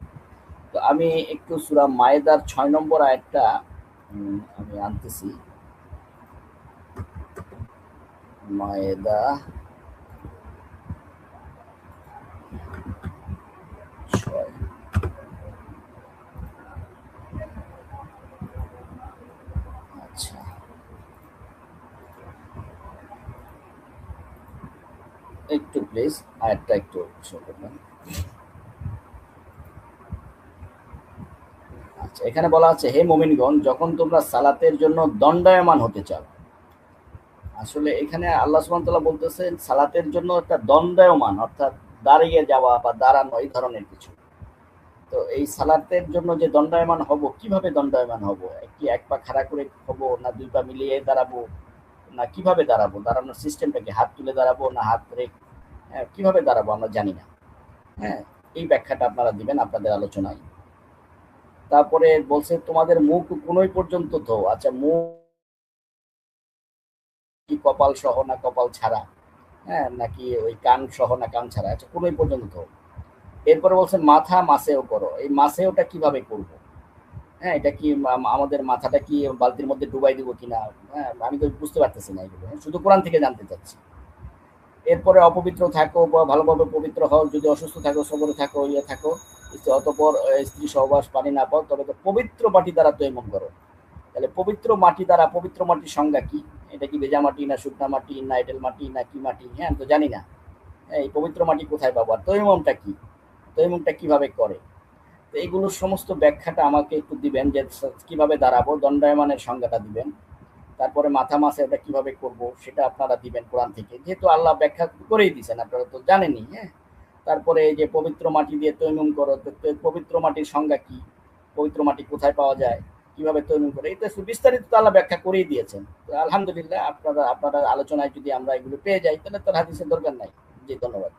তো আমি একটু সূরা মায়েদার 6 নম্বর আয়াতটা আমি আনতেছি। মায়েদা 6। আচ্ছা, একটু প্লিজ আয়াতটা একটু শো করবেন। আচ্ছা, এখানে বলা আছে, হে মুমিনগণ, যখন তোমরা সালাতের জন্য দণ্ডায়মান হতে চাও। আসলে এখানে আল্লাহ সুবহানাহু ওয়া তাআলা বলতেছেন সালাতের জন্য একটা দণ্ডায়মান, অর্থাৎ দাঁড়িয়ে যাওয়া বা দাঁড়ানো, এই ধরনের কিছু। তো এই সালাতের জন্য যে দণ্ডায়মান হব, কিভাবে দণ্ডায়মান হব? কি এক পা খাড়া করে হব, না দুই পা মিলিয়ে দাঁড়াবো, না কিভাবে দাঁড়াবো? দাঁড়ানোর সিস্টেমটা কি? হাত তুলে দাঁড়াবো না হাত রেখে? কিভাবে দাঁড়াবো আমরা জানি না। হ্যাঁ, এই ব্যাখ্যাটা আপনারা দিবেন আপনাদের আলোচনায়। তারপরে বলছে তোমাদের মুখ কোনোই পর্যন্ত ধো। আচ্ছা, মুখ কি কপাল সহ না কপাল ছাড়া, নাকি ওই কান সহ না কান ছাড়া? আচ্ছা, কোনোই পর্যন্ত ধো। এরপরে বলছে মাথা মাসেও করো। এই মাসেওটা কিভাবে করব? এটা কি আমাদের মাথাটা কি বালতির মধ্যে ডুবাই দিব কিনা? আমি তো বুঝতে পারতেছি না এগুলো, শুধু কোরআন থেকে জানতে চাচ্ছি। এরপরে অপবিত্র থাকো বা ভালোভাবে পবিত্র হও, যদি অসুস্থ থাকো, সবরে থাকো, ইয়ে থাকো, অতঃপর স্ত্রী সহবাস পানি না পাও, তবে তো পবিত্র মাটি দ্বারা তৈমম করো। তাহলে পবিত্র মাটি দ্বারা, পবিত্র মাটির সংজ্ঞা কি? এটা কি ভেজা মাটি, না শুকনা মাটি, না এঁটেল মাটি, না কি মাটি? আমি তো জানি না। এই পবিত্র মাটি কোথায় পাবো? আর তৈমমটা কি? তৈমমটা কিভাবে করে? তো এইগুলোর সমস্ত ব্যাখ্যাটা আমাকে একটু দিবেন, যে কিভাবে দাঁড়াবো, দণ্ডায়মানের সংজ্ঞাটা দিবেন। তারপরে মাথা মাসে এটা কিভাবে করব সেটা আপনারা দিবেন কোরআন থেকে, যেহেতু আল্লাহ ব্যাখ্যা করেই দিয়েছেন, আপনারা তো জানেনই। তারপরে এই যে পবিত্র মাটি দিয়ে তৈমুম করো, তো পবিত্র মাটির সংজ্ঞা কি, পবিত্র মাটি কোথায় পাওয়া যায়, কিভাবে তৈমুম করে, এটা বিস্তারিত আল্লাহ ব্যাখ্যা করেই দিয়েছেন। তো আলহামদুলিল্লাহ, আপনারা আলোচনায় যদি আমরা এগুলো পেয়ে যাই, তাহলে তার হাদিসের দরকার নাই। জি, ধন্যবাদ।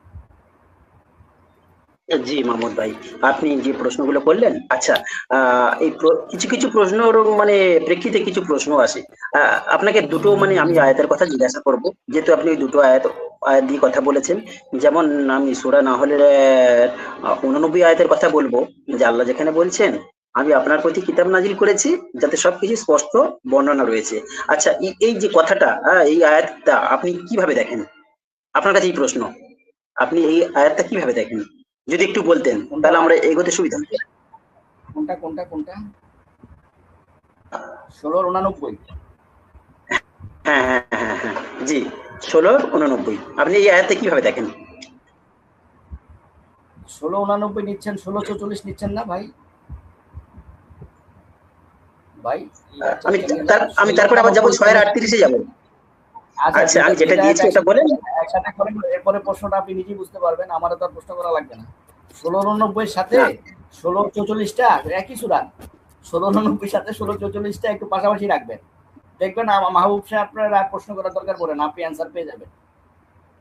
জি মাহমুদ ভাই, আপনি যে প্রশ্নগুলো করলেন, আচ্ছা, এই কিছু কিছু প্রশ্নর মানে প্রেক্ষিতে কিছু প্রশ্ন আসে। আপনাকে দুটো মানে আমি আয়াতের কথা জিজ্ঞাসা করব, যেহেতু আপনি ওই দুটো আয়াত আয়াত দিয়ে কথা বলেছেন। যেমন আমি সূরা নাহলের 89 আয়াতের কথা বলবো, যে আল্লাহ যেখানে বলছেন, আমি আপনার প্রতি কিতাব নাজিল করেছি যাতে সবকিছু স্পষ্ট বর্ণনা রয়েছে। আচ্ছা, এই যে কথাটা, এই আয়াতটা আপনি কিভাবে দেখেন? আপনার কাছে এই প্রশ্ন, আপনি এই আয়াতটা কিভাবে দেখেন? যদি একটু বলতেন তাহলে আমরা এগোতে সুবিধা হতো। কোনটা কোনটা কোনটা? 16:89। হ্যাঁ হ্যাঁ হ্যাঁ হ্যাঁ, জি, 16:89। আপনি এই আয়াতটা কিভাবে দেখেন? 16:89 নিচ্ছেন, 16:44 নিচ্ছেন না ভাই? ভাই আমি তারপরে আবার যাবো 6:38-এ যাবো। আচ্ছা, আমি যেটা দিয়েছি ওটা বলেন। একসাথে করেন, এরপরে প্রশ্নটা আপনি নিজেই বুঝতে পারবেন, আমারও তো আর প্রশ্ন করা লাগবে না। 16:89 সাথে 16:44টা একই সূরা। 16:89 সাথে 16:44টা একটু পাশাপাশি রাখবেন, দেখবেন মাহবুব সাহেব আপনার আর প্রশ্ন করার দরকার পড়ে না, আপনি অ্যান্সার পেয়ে যাবেন।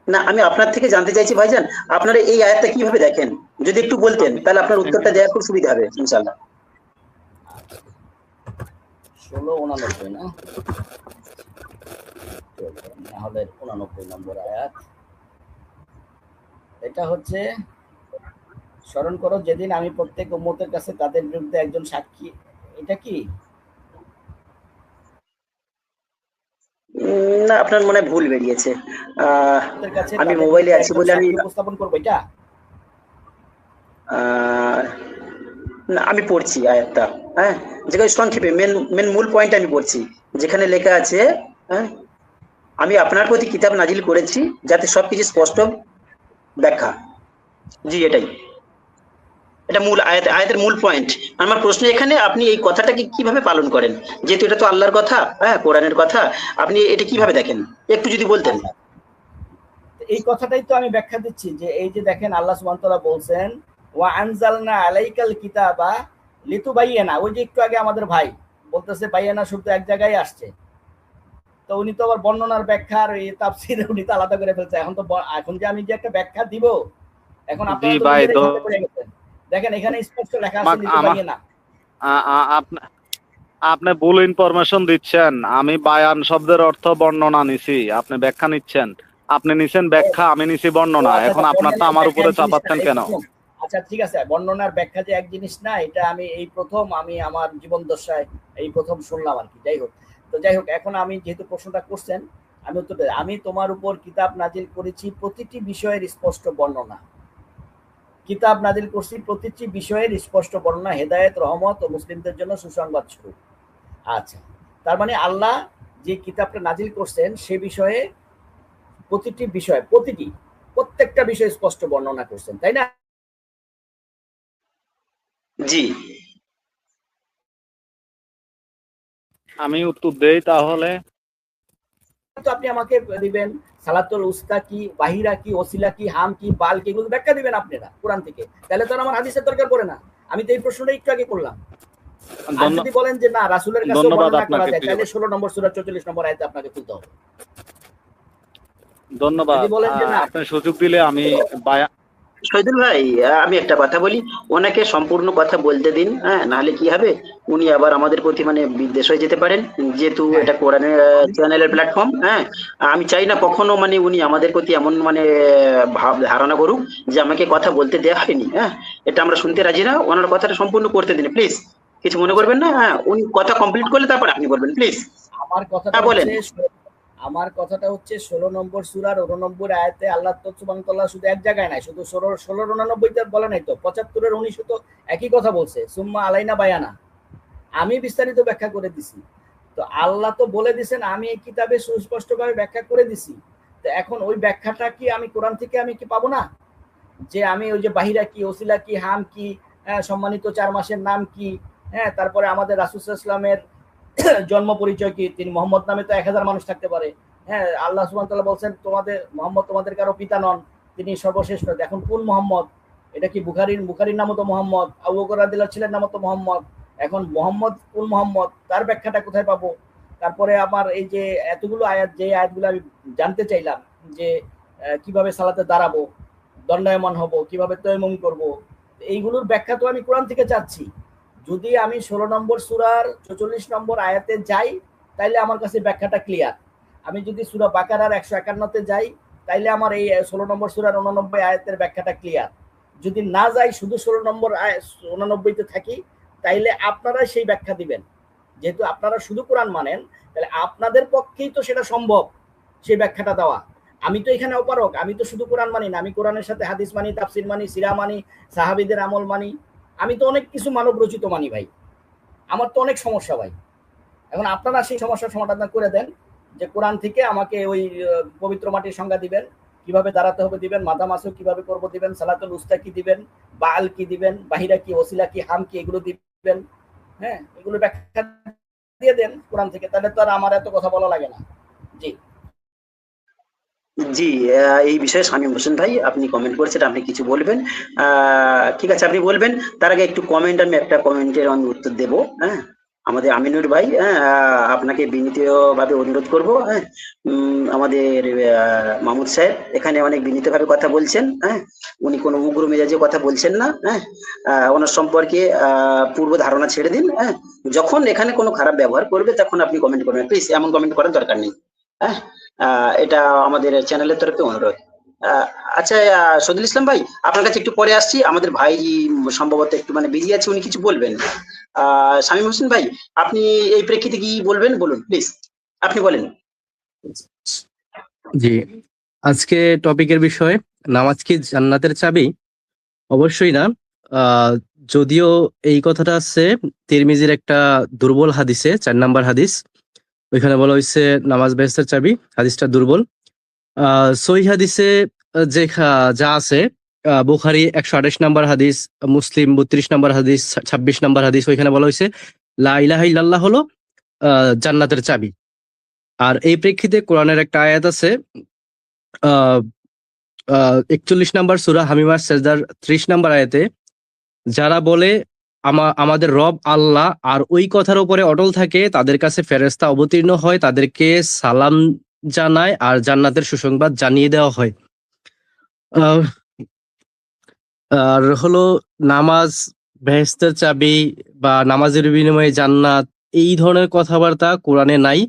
না, আমি আপনার থেকে জানতে চাইছি ভাইজান, আপনারা এই আয়াতটা কিভাবে দেখেন? যদি একটু বলতেন তাহলে আপনার উত্তরটা দেওয়া খুব সুবিধা হবে ইনশাআল্লাহ। 16:89 না, নাহলে 89 নম্বর আয়াত। এটা হচ্ছে, স্মরণ করো যেদিন আমি প্রত্যেক উম্মতের কাছে তাদের বিরুদ্ধে একজন সাক্ষী। এটা কি? না, আপনার মনে ভুল বেরিয়েছে। কাছে আমি মোবাইলে আছি বলে আমি উপস্থাপন করবো এটা। না, আমি পড়ছি আয়াতটা, হ্যাঁ, যেখানে সংক্ষেপে মেন মূল পয়েন্ট আমি পড়ছি, যেখানে লেখা আছে, হ্যাঁ, আমি আপনার প্রতি কিতাব নাজিল করেছি যাতে সবকিছু স্পষ্ট ব্যাখ্যা। জি, এটা মূল আয়াতের মূল পয়েন্ট। আমার প্রশ্ন এখানে, আপনি এই কথাটাকে কিভাবে পালন করেন? যেহেতু এটা তো আল্লাহর কথা, হ্যাঁ, কোরআনের কথা, আপনি এটা কিভাবে দেখেন একটু যদি বলতেন। এই কথাটাই তো আমি ব্যাখ্যা দিচ্ছি, যে এই যে দেখেন আল্লাহ সুবহানাহু ওয়া তাআলা বলছেন ওয়া আনজালনা আলাইকাল কিতাবা লিতুবাইয়ানা। ওই যে একটু আগে আমাদের ভাই বলতেছে বাইয়ানা শব্দ এক জায়গায় আসছে, তো উনি তো আবার বর্ণনার ব্যাখ্যার এই তাফসীর উনি তো আলাদা করে ফেলছে। এখন যে আমি যে একটা ব্যাখ্যা দিব, এখন জি আপনারা তো ভাই, নিজেরাই সাথে পড়ে গেছেন। দেখেন এখানে স্পষ্ট লেখা আছে নিতে পারি না। আপনি ভুল ইনফরমেশন দিচ্ছেন। আমি বায়ান শব্দের অর্থ বর্ণনা নিছি, আপনি ব্যাখ্যা নিচ্ছেন। আপনি নিছেন ব্যাখ্যা, আমি নিছি বর্ণনা। এখন আপনারটা আমার উপরে চাপাচ্ছেন কেন? আচ্ছা ঠিক আছে, বর্ণনার ব্যাখ্যা যে এক জিনিস না, এটা আমি এই প্রথম আমি আমার জীবন দশায় এই প্রথম শুনলাম আর কি। যাই হোক এখন আমি যেহেতু প্রশ্নটা করছেন, আমি উত্তর দেই। আমি তোমার উপর কিতাব নাজিল করেছি প্রতিটি বিষয়ের স্পষ্ট বর্ণনা। কিতাব নাজিল করছি প্রতিটি বিষয়ের স্পষ্ট বর্ণনা, হেদায়েত, রহমত ও মুসলিমদের জন্য সুসংবাদ স্বরূপ। আচ্ছা, তার মানে আল্লাহ যে কিতাবটা নাজিল করছেন সে বিষয়ে প্রত্যেকটা বিষয়ে স্পষ্ট বর্ণনা করছেন, তাই না? জি আমি উত্তর দেই তাহলে। তো আপনি আমাকে দিবেন সালাতুল উস্তা কি, বাহিরা কি, ওসিলা কি, হাম কি, বাল কি, এগুলো ব্যাখ্যা দিবেন আপনারা কোরআন থেকে। তাহলে তো আমার হাদিসের দরকার পড়ে না। আমি তো এই প্রশ্নটা একটু আগে করলাম। আর যদি বলেন যে না রাসূলের কাছে বর্ণনা করা যায়, তাহলে 16 নম্বর সূরা 44 নম্বর আয়াতে আপনাকে খুলতে হবে। ধন্যবাদ। আপনি সুযোগ দিলে আমি শহীদুল ভাই, আমি একটা কথা বলি, ওনাকে সম্পূর্ণ কথা বলতে দিন, হ্যাঁ, নাহলে কি হবে, উনি আবার আমাদের প্রতি মানে বিদ্বেষ হয়ে যেতে পারেন, যেহেতু এটা কোরআনের চ্যানেলের প্ল্যাটফর্ম। হ্যাঁ, আমি চাই না কখনো মানে উনি আমাদের প্রতি এমন মানে ভাব ধারণা করুক যে আমাকে কথা বলতে দেওয়া হয়নি। হ্যাঁ, এটা আমরা শুনতে রাজি না, ওনার কথাটা সম্পূর্ণ করতে দিন প্লিজ, কিছু মনে করবেন না। হ্যাঁ, উনি কথা কমপ্লিট করলে তারপর আপনি বলবেন প্লিজ। আমার কথাটা হচ্ছে 16 নম্বর সূরার 89 আয়াতে আল্লাহ সুবহানাহু ওয়া তাআলা শুধু এক জায়গায় নাই, শুধু 16 89 বলে নাই তো, 75 এর 19 তো একই কথা বলছে, সুম্মা আলাইনা বায়ানা। আমি বিস্তারিত ব্যাখ্যা করে দিছি। তো আল্লাহ তো বলে দিছেন আমি এই কিতাবে সুস্পষ্টভাবে ব্যাখ্যা করে দিছি। তো এখন ওই ব্যাখ্যাটা কি আমি কোরআন থেকে আমি কি পাবো না? যে আমি ওই যে বাহিরা কি, ওসিলা কি, হাম কি, সম্মানিত 4 মাসের নাম কি, হ্যাঁ, তারপরে আমাদের রাসূল সাল্লাল্লাহু আলাইহি ওয়াসাল্লামের জন্ম পরিচয় কি, তিনি মোহাম্মদ নামে তো 1000 মানুষ থাকতে পারে। হ্যাঁ, আল্লাহ সুবহানাহু ওয়া তাআলা বলছেন তোমাদের মোহাম্মদ তোমাদের কারো পিতা নন, তিনি সর্বশ্রেষ্ঠ। এখন কোন মোহাম্মদ? এটা কি বুখারীর নামও তো মোহাম্মদ, আবু বকর রাদিয়াল্লাহু ছিলেন নামও তো মোহাম্মদ। এখন মোহাম্মদ কোন মোহাম্মদ, তার ব্যাখ্যাটা কোথায় পাবো? তারপরে আমার এই যে এতগুলো আয়াত, যে আয়াতগুলো আমি জানতে চাইলাম যে কিভাবে সালাতে দাঁড়াবো, দণ্ডায়মান হব, কিভাবে তায়াম্মুম করব, এইগুলোর ব্যাখ্যা তো আমি কোরআন থেকে চাচ্ছি। যদি আমি 16 নম্বর সূরার 44 নম্বর আয়াতে যাই তাইলে আমার কাছে ব্যাখ্যাটা ক্লিয়ার। আমি যদি সূরা বাকারার 151-তে যাই তাইলে আমার এই 16 নম্বর সূরার 89 আয়াতের ব্যাখ্যাটা ক্লিয়ার। যদি না যাই, শুধু 16 নম্বর 89-তে থাকি, তাইলে আপনারা সেই ব্যাখ্যা দিবেন। যেহেতু আপনারা শুধু কোরআন মানেন, তাহলে আপনাদের পক্ষেই তো সেটা সম্ভব সেই ব্যাখ্যাটা দেওয়া। আমি তো এখানে অপারক, আমি তো শুধু কোরআন মানি না, আমি কোরআনের সাথে হাদিস মানি, তাফসির মানি, সিরা মানি, সাহাবীদের আমল মানি, আমি তো অনেক কিছু মানব রচিত মানি ভাই। আমার তো অনেক সমস্যা ভাই। এখন আপনারা সেই সমস্যার সমাধান করে দেন, যে কোরআন থেকে আমাকে ওই পবিত্র মাটির সংজ্ঞা দিবেন, কিভাবে দাঁড়াতে হবে দিবেন, মাথা মাসু কিভাবে করব দিবেন, সালাতুল উস্তা কি দিবেন, বাল কি দিবেন, বাহিরা কি, ওসিলা কি, হাম কি, এগুলো দিবেন। হ্যাঁ, এগুলো ব্যাখ্যা দিয়ে দেন কোরআন থেকে, তাহলে তো আর আমার এত কথা বলা লাগে না। জি জি, এই বিষয়ে শামীম হোসেন ভাই আপনি কমেন্ট করেছেন, আপনি কিছু বলবেন? ঠিক আছে, আপনি বলবেন। তার আগে একটু কমেন্ট, আমি একটা কমেন্টের আমি উত্তর দেব। হ্যাঁ, আমাদের আমিনুর ভাই, হ্যাঁ, আপনাকে বিনীতভাবে অনুরোধ করব। হ্যাঁ, আমাদের মাহমুদ সাহেব এখানে অনেক বিনীতভাবে কথা বলছেন। হ্যাঁ, উনি কোনো উগ্র মেজাজে কথা বলছেন না। হ্যাঁ, ওনার সম্পর্কে পূর্ব ধারণা ছেড়ে দিন। হ্যাঁ, যখন এখানে কোনো খারাপ ব্যবহার করবে তখন আপনি কমেন্ট করবেন, প্লিজ এমন কমেন্ট করার দরকার নেই। হ্যাঁ, এটা আমাদের চ্যানেলের তরফে অনুরোধ। আচ্ছা, শহীদুল ইসলাম ভাই, আপনার কাছে একটু পরে আসছি, আমাদের ভাই সম্ভবত একটু মানে বিজি আছে, উনি কিছু বলবেন। শামীম হোসেন ভাই, আপনি এই প্রেক্ষিতে কি বলবেন, বলুন প্লিজ, আপনি বলেন। জি, আজকে টপিকের বিষয় নামাজ কি জান্নাতের চাবি? অবশ্যই না। যদিও এই কথাটা আছে তিরমিজির একটা দুর্বল হাদিসে, 4 নাম্বার হাদিস, ওইখানে বলা হয়েছে নামাজ বেহেশতের চাবি। হাদিসটা দুর্বল। সহিহ হাদিসে যা আছে, বুখারী 128 নাম্বার হাদিস, মুসলিম 32 নাম্বার হাদিস, 26 নাম্বার হাদিস, ওইখানে বলা হয়েছে লা ইলাহা ইল্লাল্লাহ হলো জান্নাতের চাবি। আর এই প্রেক্ষিতে কোরআনের একটা আয়াত আছে, 41 নাম্বার সূরা হামিমার সেজদার 30 নাম্বার আয়াতে, যারা বলে আমাদের রব আল্লাহ আর ওই কথার উপরে অটল থাকে, তাদের কাছে ফেরেশতা অবতীর্ণ হয়, তাদেরকে সালাম জানায় আর জান্নাতের সুসংবাদ জানিয়ে দেওয়া হয়। আহ, আর হলো নামাজ বেহেশতের চাবি বা নামাজের বিনিময়ে জান্নাত, এই ধরনের কথাবার্তা কোরআনে নাই।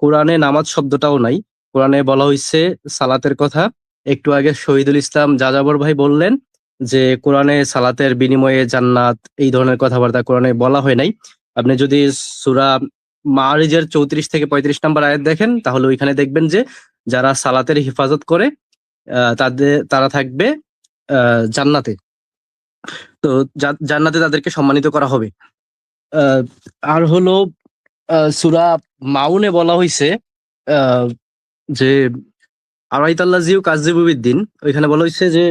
কোরআনে নামাজ শব্দটাও নাই। কোরআনে বলা হয়েছে সালাতের কথা। একটু আগে শহীদুল ইসলাম যাযাবর ভাই বললেন যে কোরআনে সালাতের বিনিময়ে জান্নাত, এই ধরনের কথাবার্তা কোরআনে বলা হয় নাই। আপনি যদি সূরা মাআরিজের 34 থেকে 35 নম্বর আয়াত দেখেন, তাহলে ওইখানে দেখবেন যে যারা সালাতের হেফাজত করে তারা থাকবে জান্নাতে। তো জান্নাতে তাদেরকে সম্মানিত করা হবে। আর হলো সূরা মাউনে বলা হয়েছে যে আরাইতাল্লাযী কাযযিবু বিদ্দিন, ওইখানে বলা হয়েছে যে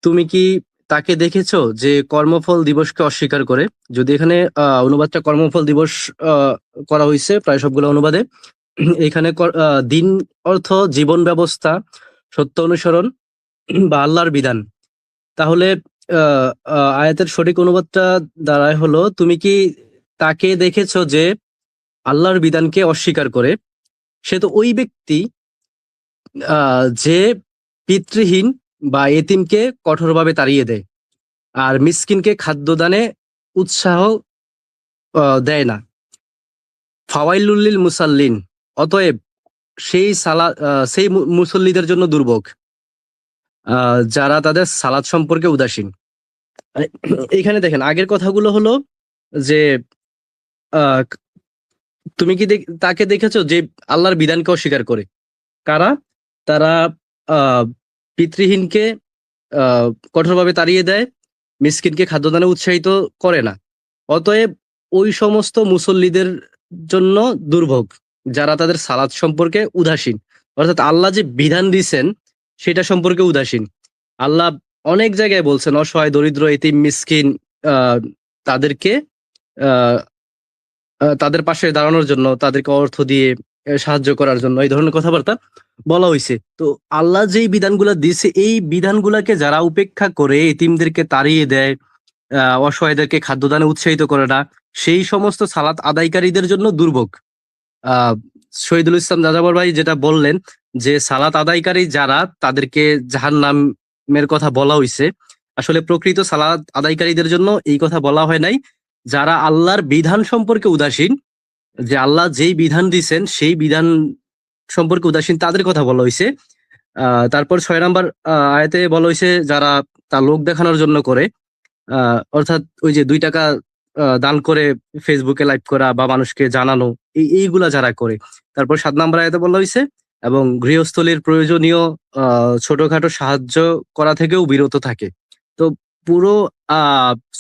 তুমি কি তাকে দেখেছো যে কর্মফল দিবসকে অস্বীকার করে। যদি এখানে অনুবাদটা কর্মফল দিবস করা হয়েছে প্রায় সবগুলো অনুবাদে। এখানে দিন অর্থ জীবন ব্যবস্থা, সত্য অনুসরণ বা আল্লাহর বিধান। তাহলে আয়াতের সঠিক অনুবাদটা দাঁড়ায় হলো, তুমি কি তাকে দেখেছো যে আল্লাহর বিধানকে অস্বীকার করে। সে তো ওই ব্যক্তি যে পিতৃহীন বা এতিমকে কঠোরভাবে তাড়িয়ে দেয় আর মিসকিনকে খাদ্যদানে উৎসাহ দেয় না। ফাওয়াইলুল লিল মুসাল্লিন, অতএব সেই মুসল্লিদের জন্য দুর্ভোগ যারা তাদের সালাত সম্পর্কে উদাসীন। এইখানে দেখেন আগের কথাগুলো হলো যে তুমি কি তাকে দেখেছো যে আল্লাহর বিধানকে অস্বীকার করে। কারা? তারা পিতৃহীনকে কঠোরভাবে তাড়িয়ে দেয়, মিসকিনকে খাদ্যদানে উৎসাহিত করে না। অতএব ওই সমস্ত মুসল্লিদের জন্য দুর্ভোগ যারা তাদের সালাত সম্পর্কে উদাসীন, অর্থাৎ আল্লাহ যে বিধান দিয়েছেন সেটা সম্পর্কে উদাসীন। আল্লাহ অনেক জায়গায় বলছেন অসহায়, দরিদ্র, এতিম, মিসকিন তাদেরকে তাদের পাশে দাঁড়ানোর জন্য, তাদেরকে অর্থ দিয়ে সাহায্য করার জন্য এই ধরনের কথাবার্তা বলা হয়েছে। তো আল্লাহ যেই বিধানগুলা দিয়েছে, এই বিধানগুলাকে যারা উপেক্ষা করে এতিমদেরকে তাড়িয়ে দেয়, অসহায়দেরকে খাদ্যদানে উৎসাহিত করে না, সেই সমস্ত সালাত আদায়কারীদের জন্য দুর্ভোগ। শহীদুল ইসলাম যাযাবর ভাই যেটা বললেন যে সালাত আদায়কারী যারা, তাদেরকে জাহান্নামের কথা বলা হয়েছে। আসলে প্রকৃত সালাত আদায়কারীদের জন্য এই কথা বলা হয় নাই। যারা আল্লাহর বিধান সম্পর্কে উদাসীন, যে আল্লাহ যেই বিধান দিয়েছেন সেই বিধান সম্পর্কে উদাসীন, তাদের কথা বলা হয়েছে। তারপর 6 নম্বর আয়াতে বলা হয়েছে যারা তা লোক দেখানোর জন্য করে, অর্থাৎ ওই যে 2 টাকা দান করে ফেসবুকে লাইভ করা বা মানুষকে জানানো, এইগুলা যারা করে। তারপর 7 নম্বর আয়াতে বলা হয়েছে এবং গৃহস্থলীর প্রয়োজনীয় ছোটখাটো সাহায্য করা থেকেও বিরত থাকে। তো পুরো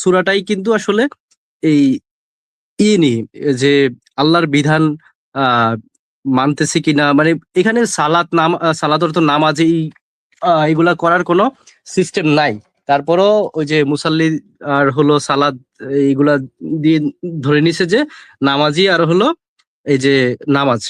সূরাটাই কিন্তু আসলে এই নিয়ে যে আল্লাহর বিধান মানতেছি কিনা, মানে এখানে সালাত অর্থ নামাজ, এইগুলা করার কোনো সিস্টেম নাই। তারপরও ওই যে মুসাল্লি আর হলো সালাদ, এইগুলা দিয়ে ধরে নিছে যে নামাজি আর হলো এই যে নামাজ।